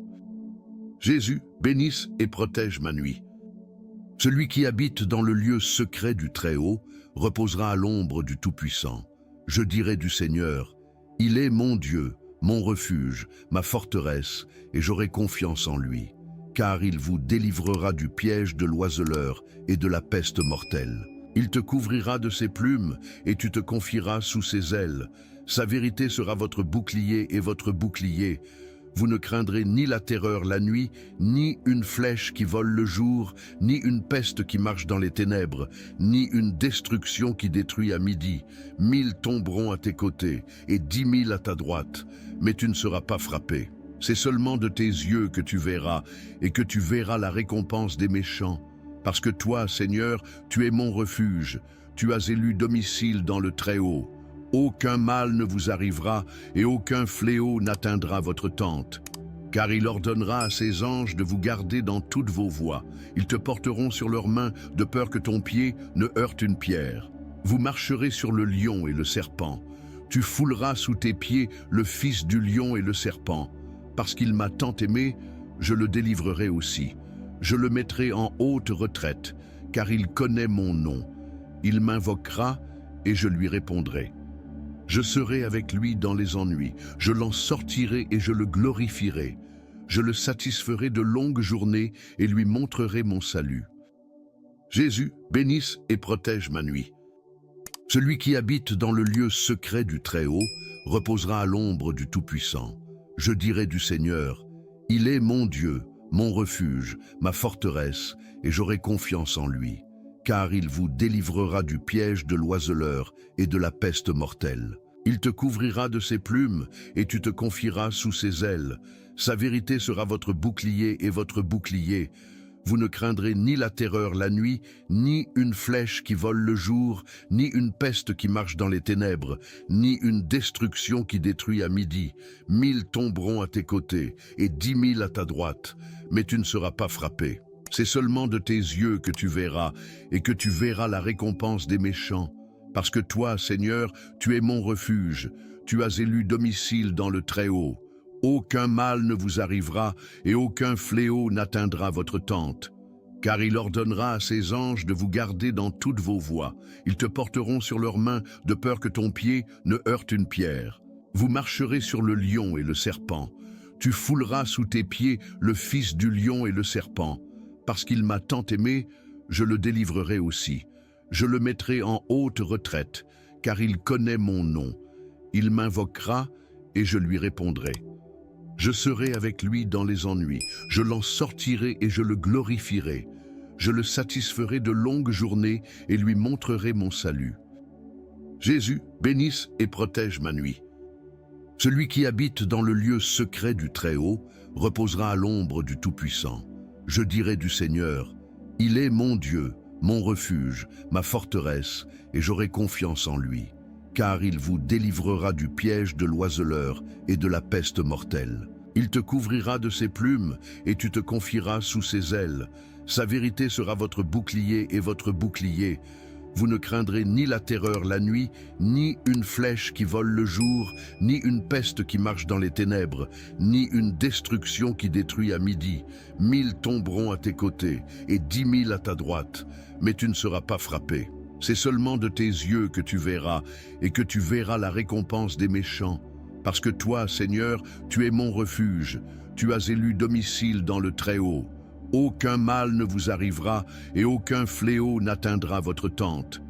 Jésus, bénisse et protège ma nuit. Celui qui habite dans le lieu secret du Très-Haut reposera à l'ombre du Tout-Puissant. Je dirai du Seigneur, il est mon Dieu, mon refuge, ma forteresse, et j'aurai confiance en lui. Car il vous délivrera du piège de l'oiseleur et de la peste mortelle. Il te couvrira de ses plumes et tu te confieras sous ses ailes. Sa vérité sera votre bouclier et votre bouclier. Vous ne craindrez ni la terreur la nuit, ni une flèche qui vole le jour, ni une peste qui marche dans les ténèbres, ni une destruction qui détruit à midi. 1000 tomberont à tes côtés et 10 000 à ta droite, mais tu ne seras pas frappé. C'est seulement de tes yeux que tu verras, et que tu verras la récompense des méchants. Parce que toi, Seigneur, tu es mon refuge, tu as élu domicile dans le Très-Haut. Aucun mal ne vous arrivera, et aucun fléau n'atteindra votre tente. Car il ordonnera à ses anges de vous garder dans toutes vos voies. Ils te porteront sur leurs mains, de peur que ton pied ne heurte une pierre. Vous marcherez sur le lion et le serpent. Tu fouleras sous tes pieds le fils du lion et le serpent. Parce qu'il m'a tant aimé, je le délivrerai aussi. Je le mettrai en haute retraite, car il connaît mon nom. Il m'invoquera et je lui répondrai. Je serai avec lui dans les ennuis, je l'en sortirai et je le glorifierai. Je le satisferai de longues journées et lui montrerai mon salut. Jésus, bénisse et protège ma nuit. Celui qui habite dans le lieu secret du Très-Haut reposera à l'ombre du Tout-Puissant. Je dirai du Seigneur, il est mon Dieu, mon refuge, ma forteresse, et j'aurai confiance en lui, car il vous délivrera du piège de l'oiseleur et de la peste mortelle. Il te couvrira de ses plumes, et tu te confieras sous ses ailes. Sa vérité sera votre bouclier et votre bouclier. Vous ne craindrez ni la terreur la nuit, ni une flèche qui vole le jour, ni une peste qui marche dans les ténèbres, ni une destruction qui détruit à midi. 1000 tomberont à tes côtés, et 10 000 à ta droite, mais tu ne seras pas frappé. C'est seulement de tes yeux que tu verras, et que tu verras la récompense des méchants. Parce que toi, Seigneur, tu es mon refuge, tu as élu domicile dans le Très-Haut. Aucun mal ne vous arrivera et aucun fléau n'atteindra votre tente. Car il ordonnera à ses anges de vous garder dans toutes vos voies. Ils te porteront sur leurs mains de peur que ton pied ne heurte une pierre. Vous marcherez sur le lion et le serpent. Tu fouleras sous tes pieds le fils du lion et le serpent. Parce qu'il m'a tant aimé, je le délivrerai aussi. Je le mettrai en haute retraite, car il connaît mon nom. Il m'invoquera et je lui répondrai. Je serai avec lui dans les ennuis, je l'en sortirai et je le glorifierai. Je le satisferai de longues journées et lui montrerai mon salut. Jésus, bénisse et protège ma nuit. Celui qui habite dans le lieu secret du Très-Haut reposera à l'ombre du Tout-Puissant. Je dirai du Seigneur, il est mon Dieu, mon refuge, ma forteresse, et j'aurai confiance en lui. Car il vous délivrera du piège de l'oiseleur et de la peste mortelle. Il te couvrira de ses plumes, et tu te confieras sous ses ailes. Sa vérité sera votre bouclier et votre bouclier. Vous ne craindrez ni la terreur la nuit, ni une flèche qui vole le jour, ni une peste qui marche dans les ténèbres, ni une destruction qui détruit à midi. 1000 tomberont à tes côtés, et 10 000 à ta droite, mais tu ne seras pas frappé. C'est seulement de tes yeux que tu verras, et que tu verras la récompense des méchants. Parce que toi, Seigneur, tu es mon refuge, tu as élu domicile dans le Très-Haut. Aucun mal ne vous arrivera, et aucun fléau n'atteindra votre tente.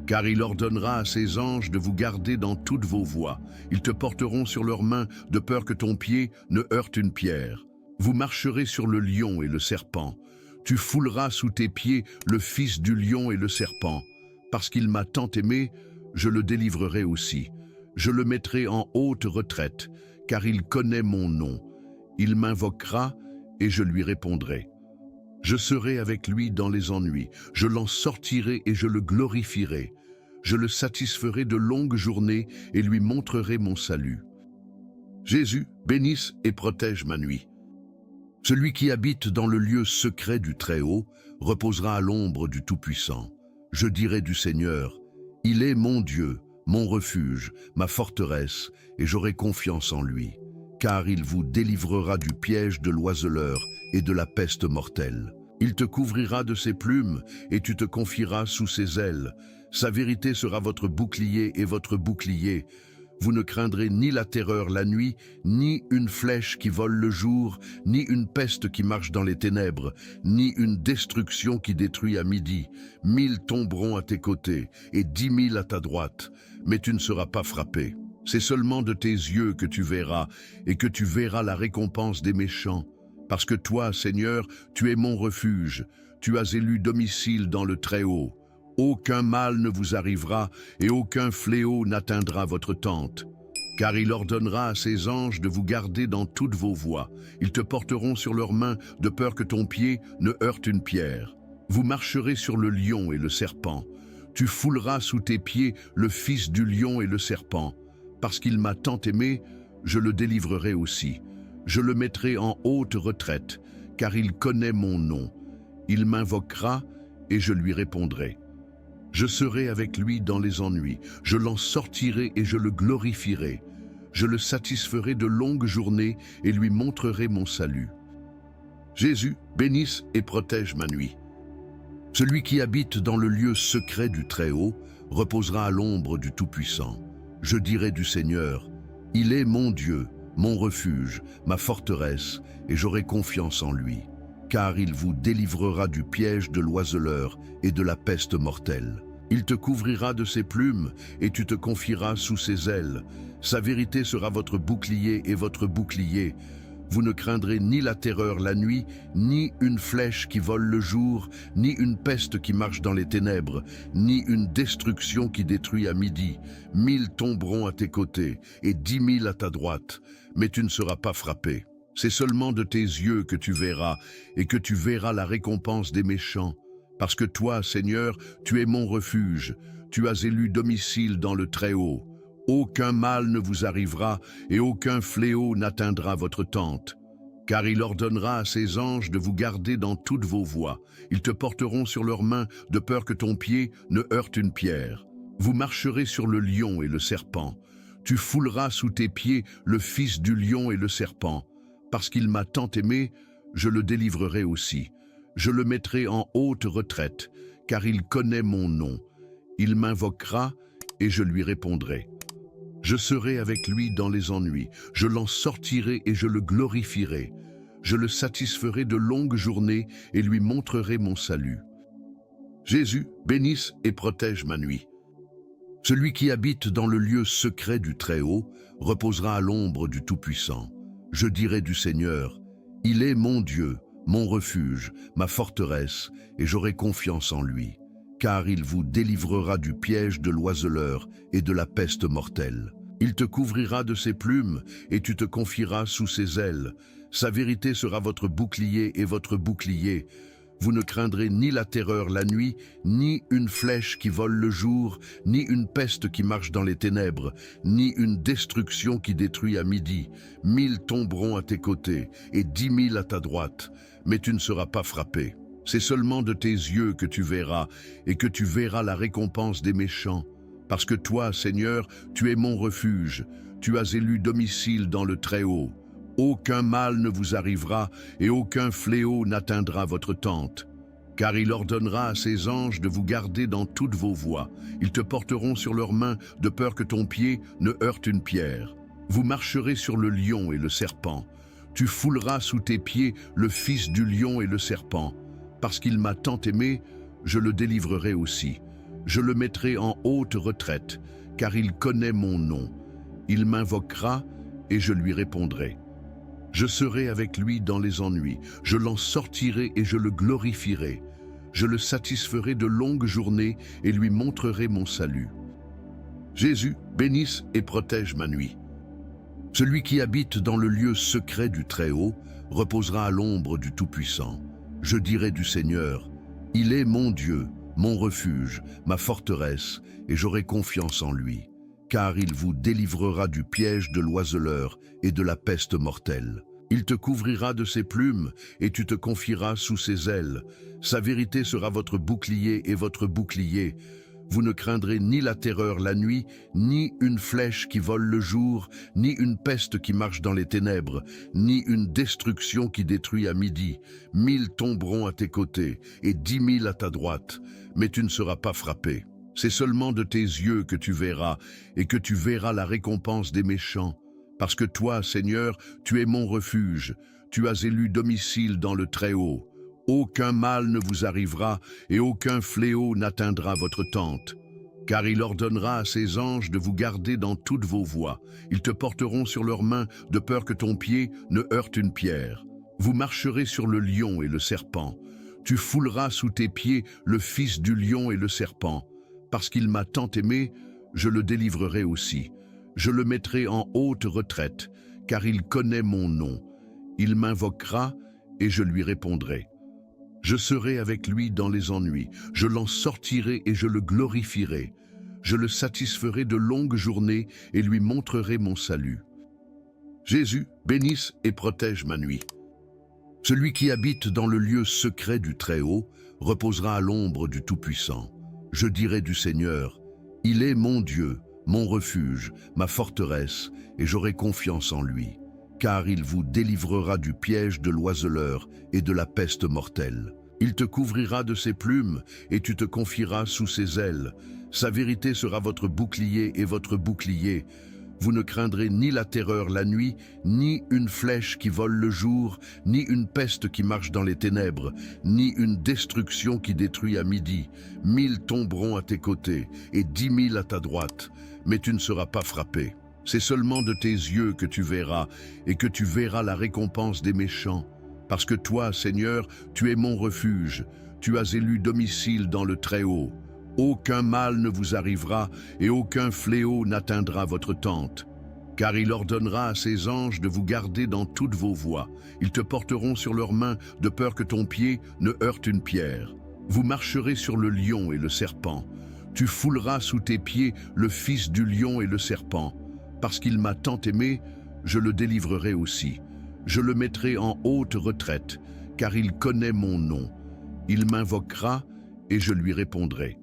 Car il ordonnera à ses anges de vous garder dans toutes vos voies. Ils te porteront sur leurs mains, de peur que ton pied ne heurte une pierre. Vous marcherez sur le lion et le serpent. Tu fouleras sous tes pieds le fils du lion et le serpent. Parce qu'il m'a tant aimé, je le délivrerai aussi. Je le mettrai en haute retraite, car il connaît mon nom. Il m'invoquera et je lui répondrai. Je serai avec lui dans les ennuis, je l'en sortirai et je le glorifierai. Je le satisferai de longues journées et lui montrerai mon salut. Jésus, bénisse et protège ma nuit. Celui qui habite dans le lieu secret du Très-Haut reposera à l'ombre du Tout-Puissant. Je dirai du Seigneur, il est mon Dieu, mon refuge, ma forteresse, et j'aurai confiance en lui. Car il vous délivrera du piège de l'oiseleur et de la peste mortelle. Il te couvrira de ses plumes, et tu te confieras sous ses ailes. Sa vérité sera votre bouclier et votre bouclier. Vous ne craindrez ni la terreur la nuit, ni une flèche qui vole le jour, ni une peste qui marche dans les ténèbres, ni une destruction qui détruit à midi. 1000 tomberont à tes côtés, et 10 000 à ta droite, mais tu ne seras pas frappé. C'est seulement de tes yeux que tu verras, et que tu verras la récompense des méchants. Parce que toi, Seigneur, tu es mon refuge, tu as élu domicile dans le Très-Haut. Aucun mal ne vous arrivera et aucun fléau n'atteindra votre tente. Car il ordonnera à ses anges de vous garder dans toutes vos voies. Ils te porteront sur leurs mains de peur que ton pied ne heurte une pierre. Vous marcherez sur le lion et le serpent. Tu fouleras sous tes pieds le fils du lion et le serpent. Parce qu'il m'a tant aimé, je le délivrerai aussi. Je le mettrai en haute retraite, car il connaît mon nom. Il m'invoquera et je lui répondrai. Je serai avec lui dans les ennuis, je l'en sortirai et je le glorifierai. Je le satisferai de longues journées et lui montrerai mon salut. Jésus, bénisse et protège ma nuit. Celui qui habite dans le lieu secret du Très-Haut reposera à l'ombre du Tout-Puissant. Je dirai du Seigneur, il est mon Dieu, mon refuge, ma forteresse, et j'aurai confiance en lui, car il vous délivrera du piège de l'oiseleur et de la peste mortelle. Il te couvrira de ses plumes, et tu te confieras sous ses ailes. Sa vérité sera votre bouclier et votre bouclier. Vous ne craindrez ni la terreur la nuit, ni une flèche qui vole le jour, ni une peste qui marche dans les ténèbres, ni une destruction qui détruit à midi. 1000 tomberont à tes côtés, et 10 000 à ta droite, mais tu ne seras pas frappé. C'est seulement de tes yeux que tu verras, et que tu verras la récompense des méchants. Parce que toi, Seigneur, tu es mon refuge, tu as élu domicile dans le Très-Haut. Aucun mal ne vous arrivera et aucun fléau n'atteindra votre tente. Car il ordonnera à ses anges de vous garder dans toutes vos voies. Ils te porteront sur leurs mains de peur que ton pied ne heurte une pierre. Vous marcherez sur le lion et le serpent. Tu fouleras sous tes pieds le fils du lion et le serpent. Parce qu'il m'a tant aimé, je le délivrerai aussi. Je le mettrai en haute retraite, car il connaît mon nom. Il m'invoquera et je lui répondrai. Je serai avec lui dans les ennuis, je l'en sortirai et je le glorifierai. Je le satisferai de longues journées et lui montrerai mon salut. Jésus, bénisse et protège ma nuit. Celui qui habite dans le lieu secret du Très-Haut reposera à l'ombre du Tout-Puissant. Je dirai du Seigneur, il est mon Dieu, mon refuge, ma forteresse, et j'aurai confiance en lui. Car il vous délivrera du piège de l'oiseleur et de la peste mortelle. Il te couvrira de ses plumes, et tu te confieras sous ses ailes. Sa vérité sera votre bouclier et votre bouclier. Vous ne craindrez ni la terreur la nuit, ni une flèche qui vole le jour, ni une peste qui marche dans les ténèbres, ni une destruction qui détruit à midi. 1000 tomberont à tes côtés, et 10 000 à ta droite, mais tu ne seras pas frappé. C'est seulement de tes yeux que tu verras, et que tu verras la récompense des méchants. Parce que toi, Seigneur, tu es mon refuge, tu as élu domicile dans le Très-Haut. Aucun mal ne vous arrivera, et aucun fléau n'atteindra votre tente. Car il ordonnera à ses anges de vous garder dans toutes vos voies. Ils te porteront sur leurs mains, de peur que ton pied ne heurte une pierre. Vous marcherez sur le lion et le serpent. Tu fouleras sous tes pieds le fils du lion et le serpent. Parce qu'il m'a tant aimé, je le délivrerai aussi. Je le mettrai en haute retraite, car il connaît mon nom. Il m'invoquera et je lui répondrai. Je serai avec lui dans les ennuis, je l'en sortirai et je le glorifierai. Je le satisferai de longues journées et lui montrerai mon salut. Jésus, bénisse et protège ma nuit. Celui qui habite dans le lieu secret du Très-Haut reposera à l'ombre du Tout-Puissant. Je dirai du Seigneur, il est mon Dieu, mon refuge, ma forteresse, et j'aurai confiance en lui, car il vous délivrera du piège de l'oiseleur et de la peste mortelle. Il te couvrira de ses plumes, et tu te confieras sous ses ailes. Sa vérité sera votre bouclier et votre bouclier. Vous ne craindrez ni la terreur la nuit, ni une flèche qui vole le jour, ni une peste qui marche dans les ténèbres, ni une destruction qui détruit à midi. 1000 tomberont à tes côtés, et 10 000 à ta droite, mais tu ne seras pas frappé. C'est seulement de tes yeux que tu verras, et que tu verras la récompense des méchants. Parce que toi, Seigneur, tu es mon refuge, tu as élu domicile dans le Très-Haut. Aucun mal ne vous arrivera et aucun fléau n'atteindra votre tente. Car il ordonnera à ses anges de vous garder dans toutes vos voies. Ils te porteront sur leurs mains de peur que ton pied ne heurte une pierre. Vous marcherez sur le lion et le serpent. Tu fouleras sous tes pieds le fils du lion et le serpent. Parce qu'il m'a tant aimé, je le délivrerai aussi. Je le mettrai en haute retraite, car il connaît mon nom. Il m'invoquera et je lui répondrai. Je serai avec lui dans les ennuis, je l'en sortirai et je le glorifierai. Je le satisferai de longues journées et lui montrerai mon salut. Jésus, bénisse et protège ma nuit. Celui qui habite dans le lieu secret du Très-Haut reposera à l'ombre du Tout-Puissant. Je dirai du Seigneur, il est mon Dieu, mon refuge, ma forteresse, et j'aurai confiance en lui. car il vous délivrera du piège de l'oiseleur et de la peste mortelle. Il te couvrira de ses plumes, et tu te confieras sous ses ailes. Sa vérité sera votre bouclier et votre bouclier. Vous ne craindrez ni la terreur la nuit, ni une flèche qui vole le jour, ni une peste qui marche dans les ténèbres, ni une destruction qui détruit à midi. 1000 tomberont à tes côtés, et 10 000 à ta droite, mais tu ne seras pas frappé. C'est seulement de tes yeux que tu verras, et que tu verras la récompense des méchants. Parce que toi, Seigneur, tu es mon refuge, tu as élu domicile dans le Très-Haut. Aucun mal ne vous arrivera et aucun fléau n'atteindra votre tente. Car il ordonnera à ses anges de vous garder dans toutes vos voies. Ils te porteront sur leurs mains de peur que ton pied ne heurte une pierre. Vous marcherez sur le lion et le serpent. Tu fouleras sous tes pieds le fils du lion et le serpent. Parce qu'il m'a tant aimé, je le délivrerai aussi. Je le mettrai en haute retraite, car il connaît mon nom. Il m'invoquera et je lui répondrai.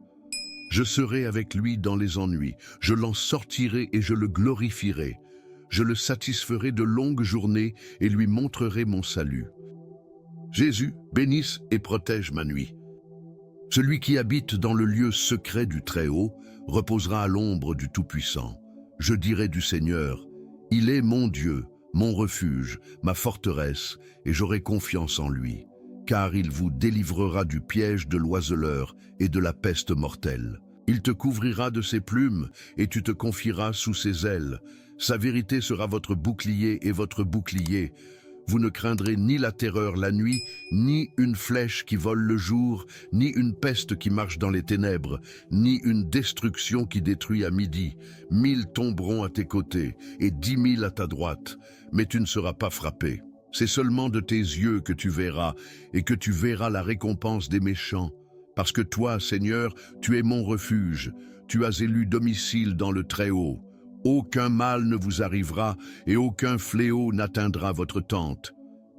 Je serai avec lui dans les ennuis, je l'en sortirai et je le glorifierai. Je le satisferai de longues journées et lui montrerai mon salut. Jésus, bénisse et protège ma nuit. Celui qui habite dans le lieu secret du Très-Haut reposera à l'ombre du Tout-Puissant. Je dirai du Seigneur, il est mon Dieu, mon refuge, ma forteresse, et j'aurai confiance en lui, car il vous délivrera du piège de l'oiseleur et de la peste mortelle. Il te couvrira de ses plumes, et tu te confieras sous ses ailes. Sa vérité sera votre bouclier et votre bouclier. Vous ne craindrez ni la terreur la nuit, ni une flèche qui vole le jour, ni une peste qui marche dans les ténèbres, ni une destruction qui détruit à midi. 1000 tomberont à tes côtés, et 10 000 à ta droite, mais tu ne seras pas frappé. C'est seulement de tes yeux que tu verras, et que tu verras la récompense des méchants. Parce que toi, Seigneur, tu es mon refuge, tu as élu domicile dans le Très-Haut. Aucun mal ne vous arrivera et aucun fléau n'atteindra votre tente.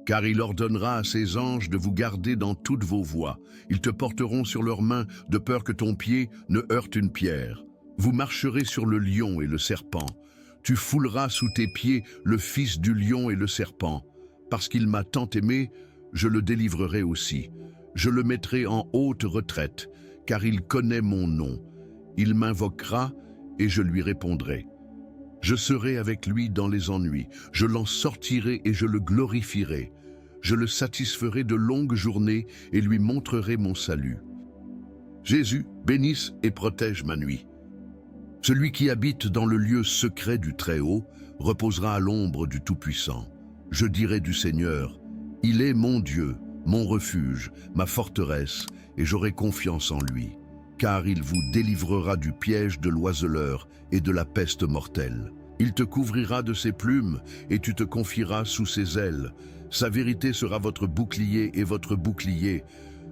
Car il ordonnera à ses anges de vous garder dans toutes vos voies. Ils te porteront sur leurs mains de peur que ton pied ne heurte une pierre. Vous marcherez sur le lion et le serpent. Tu fouleras sous tes pieds le fils du lion et le serpent. Parce qu'il m'a tant aimé, je le délivrerai aussi. Je le mettrai en haute retraite, car il connaît mon nom. Il m'invoquera et je lui répondrai. Je serai avec lui dans les ennuis, je l'en sortirai et je le glorifierai. Je le satisferai de longues journées et lui montrerai mon salut. Jésus, bénisse et protège ma nuit. Celui qui habite dans le lieu secret du Très-Haut reposera à l'ombre du Tout-Puissant. Je dirai du Seigneur, il est mon Dieu, mon refuge, ma forteresse, et j'aurai confiance en lui. Car il vous délivrera du piège de l'oiseleur et de la peste mortelle. Il te couvrira de ses plumes, et tu te confieras sous ses ailes. Sa vérité sera votre bouclier et votre bouclier.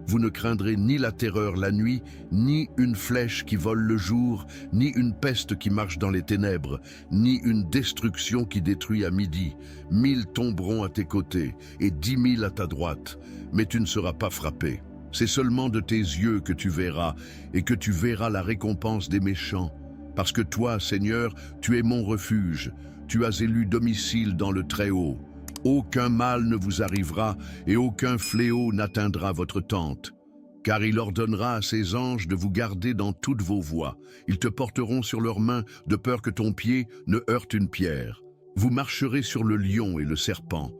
Vous ne craindrez ni la terreur la nuit, ni une flèche qui vole le jour, ni une peste qui marche dans les ténèbres, ni une destruction qui détruit à midi. 1000 tomberont à tes côtés, et 10 000 à ta droite, mais tu ne seras pas frappé. C'est seulement de tes yeux que tu verras, et que tu verras la récompense des méchants. Parce que toi, Seigneur, tu es mon refuge, tu as élu domicile dans le Très-Haut. Aucun mal ne vous arrivera, et aucun fléau n'atteindra votre tente. Car il ordonnera à ses anges de vous garder dans toutes vos voies. Ils te porteront sur leurs mains de peur que ton pied ne heurte une pierre. Vous marcherez sur le lion et le serpent.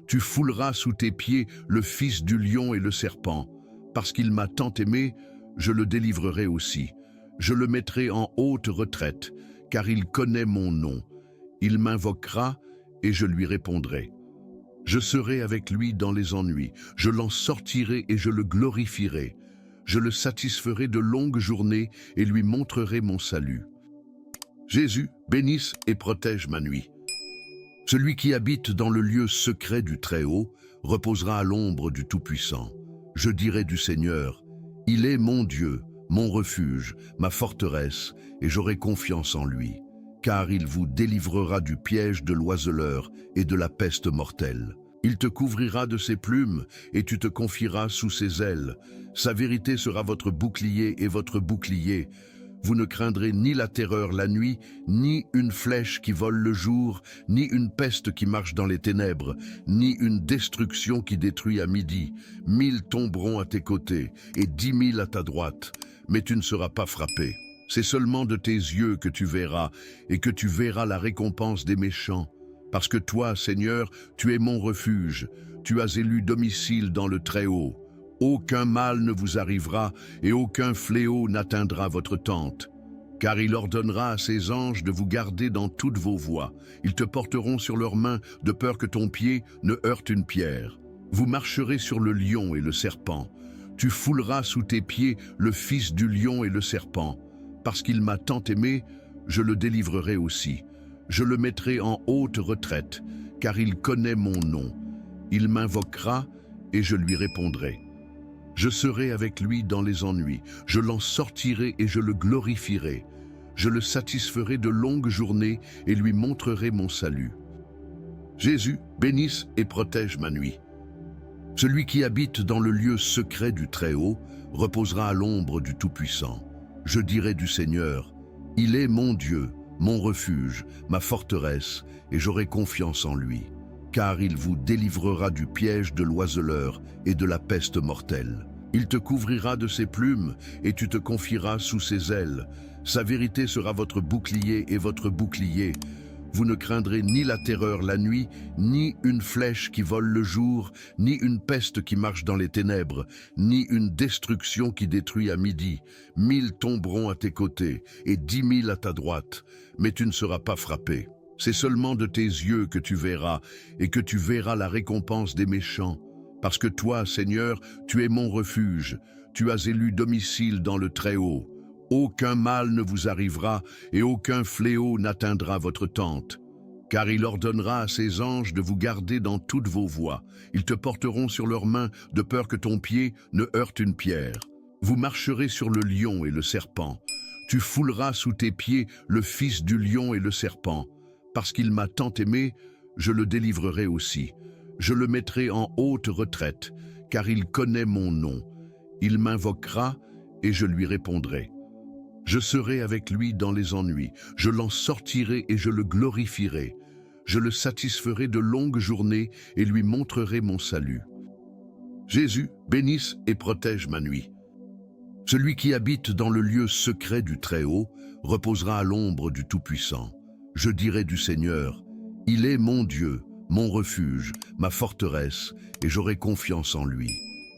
Tu fouleras sous tes pieds le fils du lion et le serpent. Parce qu'il m'a tant aimé, je le délivrerai aussi. Je le mettrai en haute retraite, car il connaît mon nom. Il m'invoquera et je lui répondrai. Je serai avec lui dans les ennuis, je l'en sortirai et je le glorifierai. Je le satisferai de longues journées et lui montrerai mon salut. Jésus, bénisse et protège ma nuit. Celui qui habite dans le lieu secret du Très-Haut reposera à l'ombre du Tout-Puissant. Je dirai du Seigneur, il est mon Dieu, mon refuge, ma forteresse, et j'aurai confiance en lui. Car il vous délivrera du piège de l'oiseleur et de la peste mortelle. Il te couvrira de ses plumes, et tu te confieras sous ses ailes. Sa vérité sera votre bouclier et votre bouclier. Vous ne craindrez ni la terreur la nuit, ni une flèche qui vole le jour, ni une peste qui marche dans les ténèbres, ni une destruction qui détruit à midi. 1000 tomberont à tes côtés et 10 000 à ta droite, mais tu ne seras pas frappé. C'est seulement de tes yeux que tu verras, et que tu verras la récompense des méchants. Parce que toi, Seigneur, tu es mon refuge, tu as élu domicile dans le Très-Haut. Aucun mal ne vous arrivera et aucun fléau n'atteindra votre tente. Car il ordonnera à ses anges de vous garder dans toutes vos voies. Ils te porteront sur leurs mains de peur que ton pied ne heurte une pierre. Vous marcherez sur le lion et le serpent. Tu fouleras sous tes pieds le fils du lion et le serpent. Parce qu'il m'a tant aimé, je le délivrerai aussi. Je le mettrai en haute retraite, car il connaît mon nom. Il m'invoquera et je lui répondrai. Je serai avec lui dans les ennuis, je l'en sortirai et je le glorifierai. Je le satisferai de longues journées et lui montrerai mon salut. Jésus, bénisse et protège ma nuit. Celui qui habite dans le lieu secret du Très-Haut reposera à l'ombre du Tout-Puissant. Je dirai du Seigneur, il est mon Dieu, mon refuge, ma forteresse, et j'aurai confiance en lui. Car il vous délivrera du piège de l'oiseleur et de la peste mortelle. Il te couvrira de ses plumes et tu te confieras sous ses ailes. Sa vérité sera votre bouclier et votre bouclier. Vous ne craindrez ni la terreur la nuit, ni une flèche qui vole le jour, ni une peste qui marche dans les ténèbres, ni une destruction qui détruit à midi. 1000 tomberont à tes côtés et 10 000 à ta droite, mais tu ne seras pas frappé. C'est seulement de tes yeux que tu verras, et que tu verras la récompense des méchants. Parce que toi, Seigneur, tu es mon refuge, tu as élu domicile dans le Très-Haut. Aucun mal ne vous arrivera, et aucun fléau n'atteindra votre tente. Car il ordonnera à ses anges de vous garder dans toutes vos voies. Ils te porteront sur leurs mains, de peur que ton pied ne heurte une pierre. Vous marcherez sur le lion et le serpent. Tu fouleras sous tes pieds le fils du lion et le serpent. Parce qu'il m'a tant aimé, je le délivrerai aussi. Je le mettrai en haute retraite, car il connaît mon nom. Il m'invoquera et je lui répondrai. Je serai avec lui dans les ennuis, je l'en sortirai et je le glorifierai. Je le satisferai de longues journées et lui montrerai mon salut. Jésus, bénisse et protège ma nuit. Celui qui habite dans le lieu secret du Très-Haut reposera à l'ombre du Tout-Puissant. Je dirai du Seigneur, il est mon Dieu, mon refuge, ma forteresse, et j'aurai confiance en lui.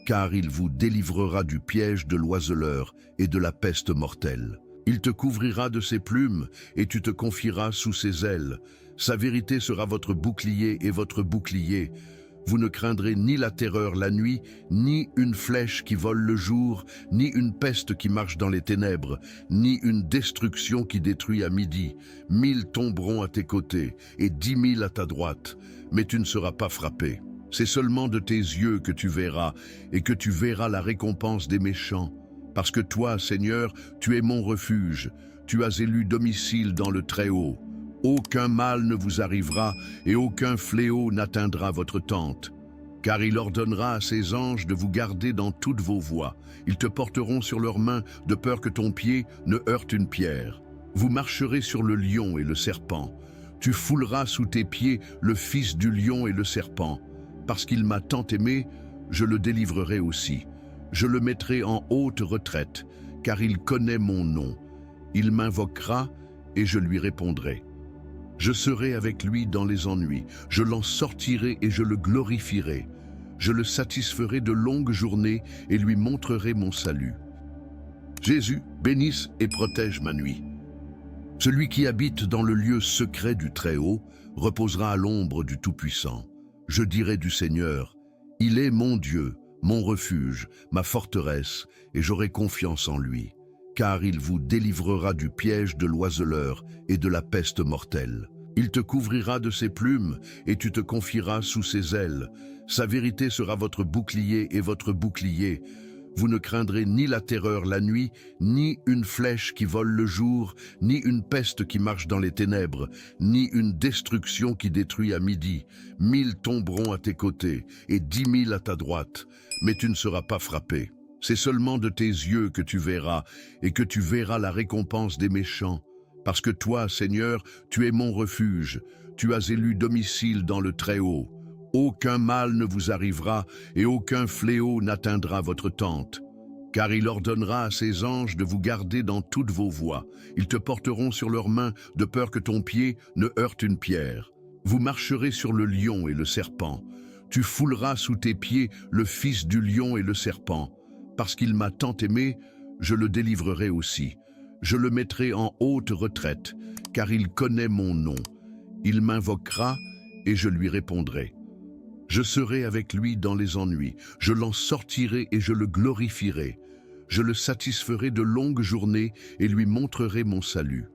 Car il vous délivrera du piège de l'oiseleur et de la peste mortelle. Il te couvrira de ses plumes et tu te confieras sous ses ailes. Sa vérité sera votre bouclier et votre bouclier. Vous ne craindrez ni la terreur la nuit, ni une flèche qui vole le jour, ni une peste qui marche dans les ténèbres, ni une destruction qui détruit à midi. 1000 tomberont à tes côtés et 10 000 à ta droite, mais tu ne seras pas frappé. C'est seulement de tes yeux que tu verras, et que tu verras la récompense des méchants. Parce que toi, Seigneur, tu es mon refuge, tu as élu domicile dans le Très-Haut. Aucun mal ne vous arrivera et aucun fléau n'atteindra votre tente. Car il ordonnera à ses anges de vous garder dans toutes vos voies. Ils te porteront sur leurs mains de peur que ton pied ne heurte une pierre. Vous marcherez sur le lion et le serpent. Tu fouleras sous tes pieds le fils du lion et le serpent. Parce qu'il m'a tant aimé, je le délivrerai aussi. Je le mettrai en haute retraite, car il connaît mon nom. Il m'invoquera et je lui répondrai. Je serai avec lui dans les ennuis, je l'en sortirai et je le glorifierai. Je le satisferai de longues journées et lui montrerai mon salut. Jésus, bénisse et protège ma nuit. Celui qui habite dans le lieu secret du Très-Haut reposera à l'ombre du Tout-Puissant. Je dirai du Seigneur, il est mon Dieu, mon refuge, ma forteresse, et j'aurai confiance en lui. Car il vous délivrera du piège de l'oiseleur et de la peste mortelle. Il te couvrira de ses plumes et tu te confieras sous ses ailes. Sa vérité sera votre bouclier et votre bouclier. Vous ne craindrez ni la terreur la nuit, ni une flèche qui vole le jour, ni une peste qui marche dans les ténèbres, ni une destruction qui détruit à midi. 1000 tomberont à tes côtés et 10 000 à ta droite, mais tu ne seras pas frappé. C'est seulement de tes yeux que tu verras, et que tu verras la récompense des méchants. Parce que toi, Seigneur, tu es mon refuge, tu as élu domicile dans le Très-Haut. Aucun mal ne vous arrivera, et aucun fléau n'atteindra votre tente. Car il ordonnera à ses anges de vous garder dans toutes vos voies. Ils te porteront sur leurs mains, de peur que ton pied ne heurte une pierre. Vous marcherez sur le lion et le serpent. Tu fouleras sous tes pieds le fils du lion et le serpent. Parce qu'il m'a tant aimé, je le délivrerai aussi. Je le mettrai en haute retraite, car il connaît mon nom. Il m'invoquera et je lui répondrai. Je serai avec lui dans les ennuis, je l'en sortirai et je le glorifierai. Je le satisferai de longues journées et lui montrerai mon salut.